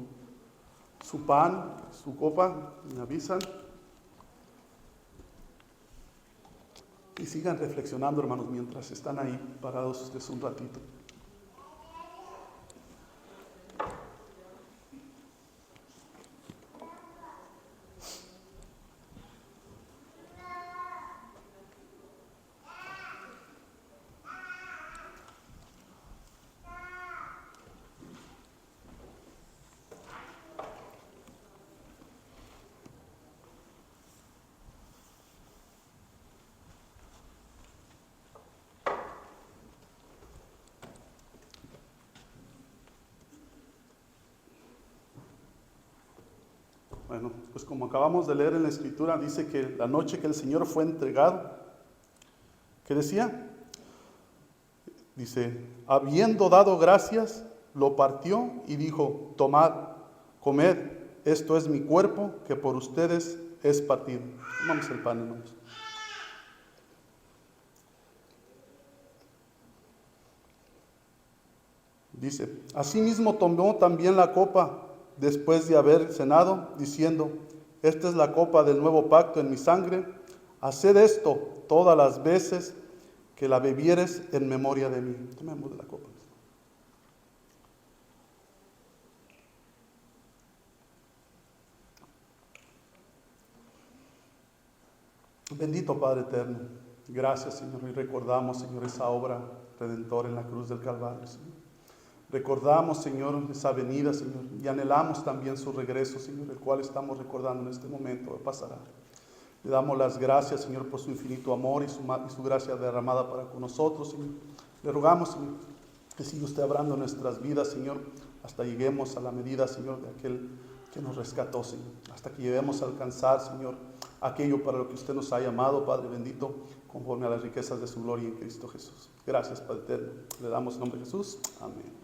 pan, su copa, me avisan. Y sigan reflexionando, hermanos, mientras están ahí parados ustedes un ratito. Bueno, pues como acabamos de leer en la Escritura, dice que la noche que el Señor fue entregado, ¿qué decía? Dice, habiendo dado gracias, lo partió y dijo, tomad, comed, esto es mi cuerpo que por ustedes es partido. Tomamos el pan, hermanos. Dice, asimismo tomó también la copa después de haber cenado, diciendo, esta es la copa del nuevo pacto en mi sangre, haced esto todas las veces que la bebieres en memoria de mí. Tomemos de la copa. Bendito Padre eterno, gracias, Señor, y recordamos, Señor, esa obra redentora en la cruz del Calvario, Señor. Recordamos, Señor, esa venida, Señor, y anhelamos también su regreso, Señor, el cual estamos recordando en este momento, pasará. Le damos las gracias, Señor, por su infinito amor y su gracia derramada para con nosotros, Señor. Le rogamos, Señor, que siga usted obrando en nuestras vidas, Señor, hasta lleguemos a la medida, Señor, de aquel que nos rescató, Señor. Hasta que lleguemos a alcanzar, Señor, aquello para lo que usted nos ha llamado, Padre bendito, conforme a las riquezas de su gloria en Cristo Jesús. Gracias, Padre eterno. Le damos en nombre de Jesús. Amén.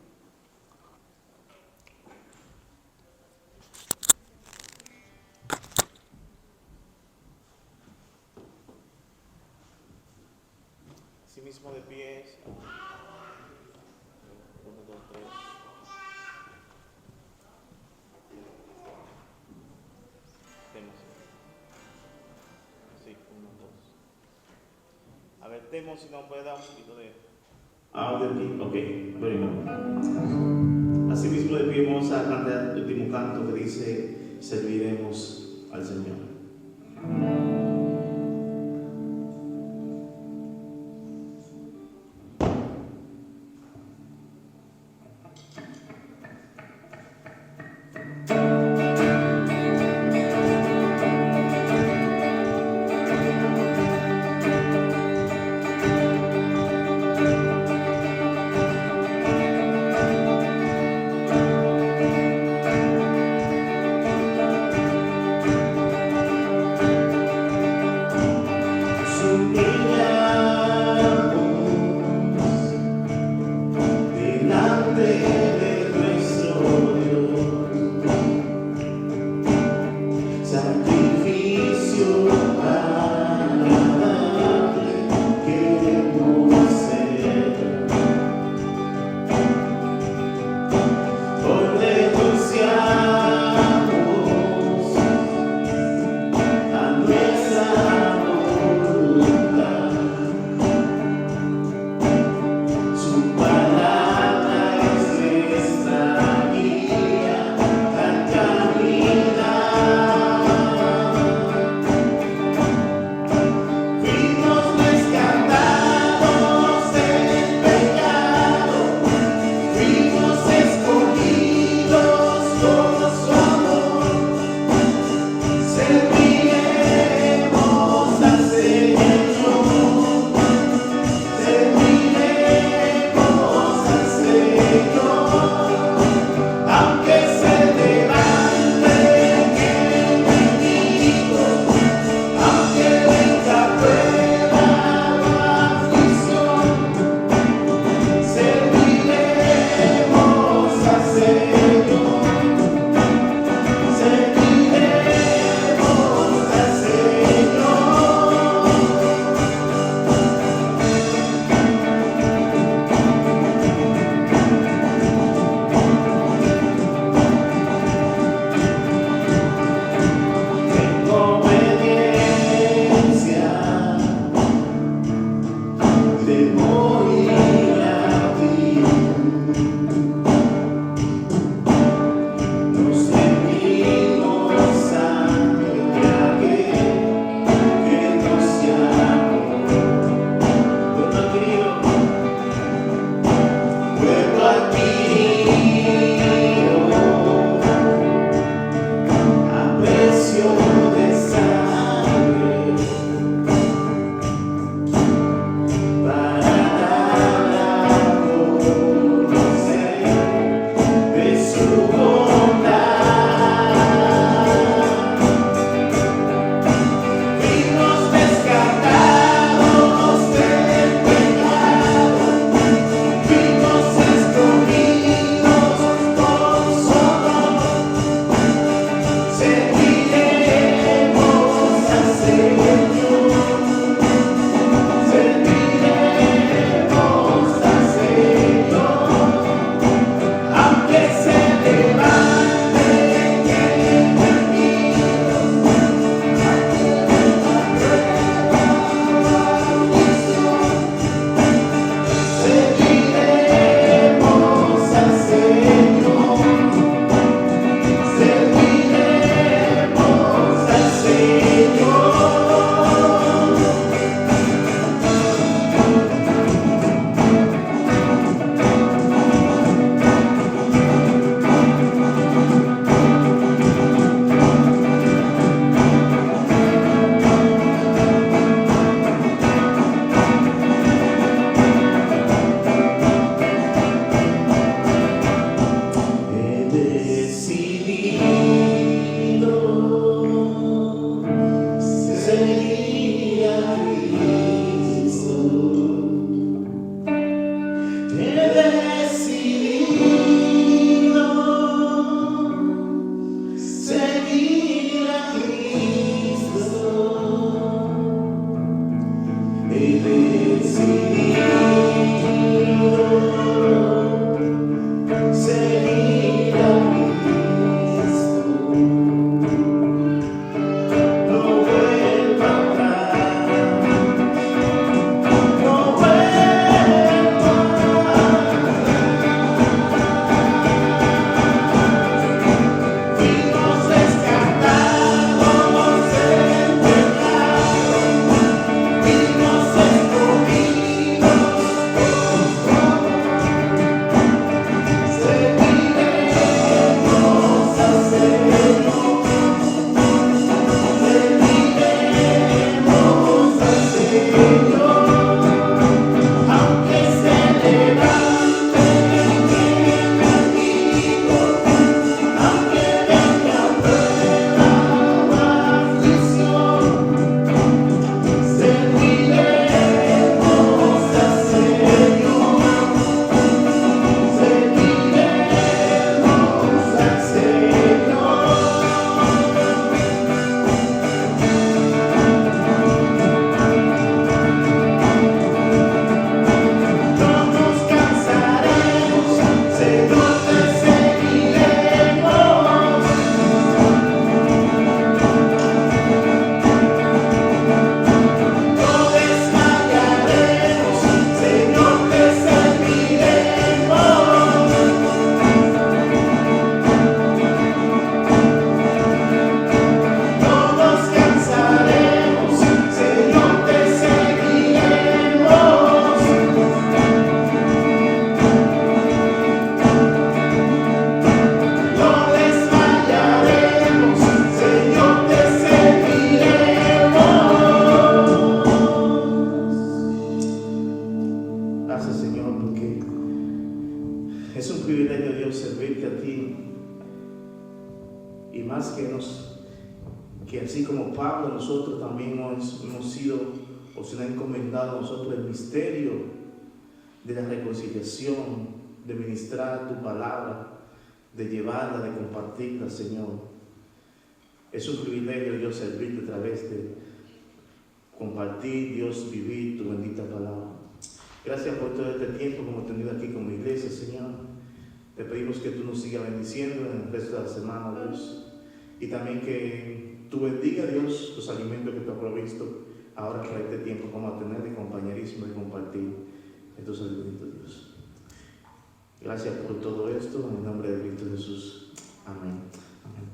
Mismo de pies. 1, 2, 3. Sí, 1, 2. A ver, Temo, si nos puede dar un poquito de audio aquí. Ok, very good. Así mismo de pie vamos a cantar el último canto que dice, serviremos al Señor. que así como Pablo, nosotros también hemos sido, o se nos ha encomendado a nosotros el misterio de la reconciliación, de ministrar tu palabra, de llevarla, de compartirla, Señor. Es un privilegio, Dios, servirte a través de compartir, Dios, vivir tu bendita palabra. Gracias por todo este tiempo que hemos tenido aquí como iglesia, Señor. Te pedimos que tú nos sigas bendiciendo en el resto de la semana, Dios. Y también que tú bendiga, Dios, los alimentos que tú has provisto ahora para este tiempo, como a tener de compañerismo, de compartir estos alimentos, Dios. Gracias por todo esto, en el nombre de Cristo Jesús. Amén. Amén.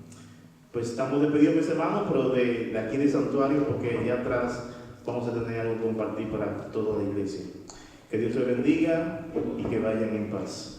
Pues estamos despedidos, mis hermanos, pero de aquí del santuario, porque allá atrás vamos a tener algo que compartir para toda la iglesia. Que Dios te bendiga y que vayan en paz.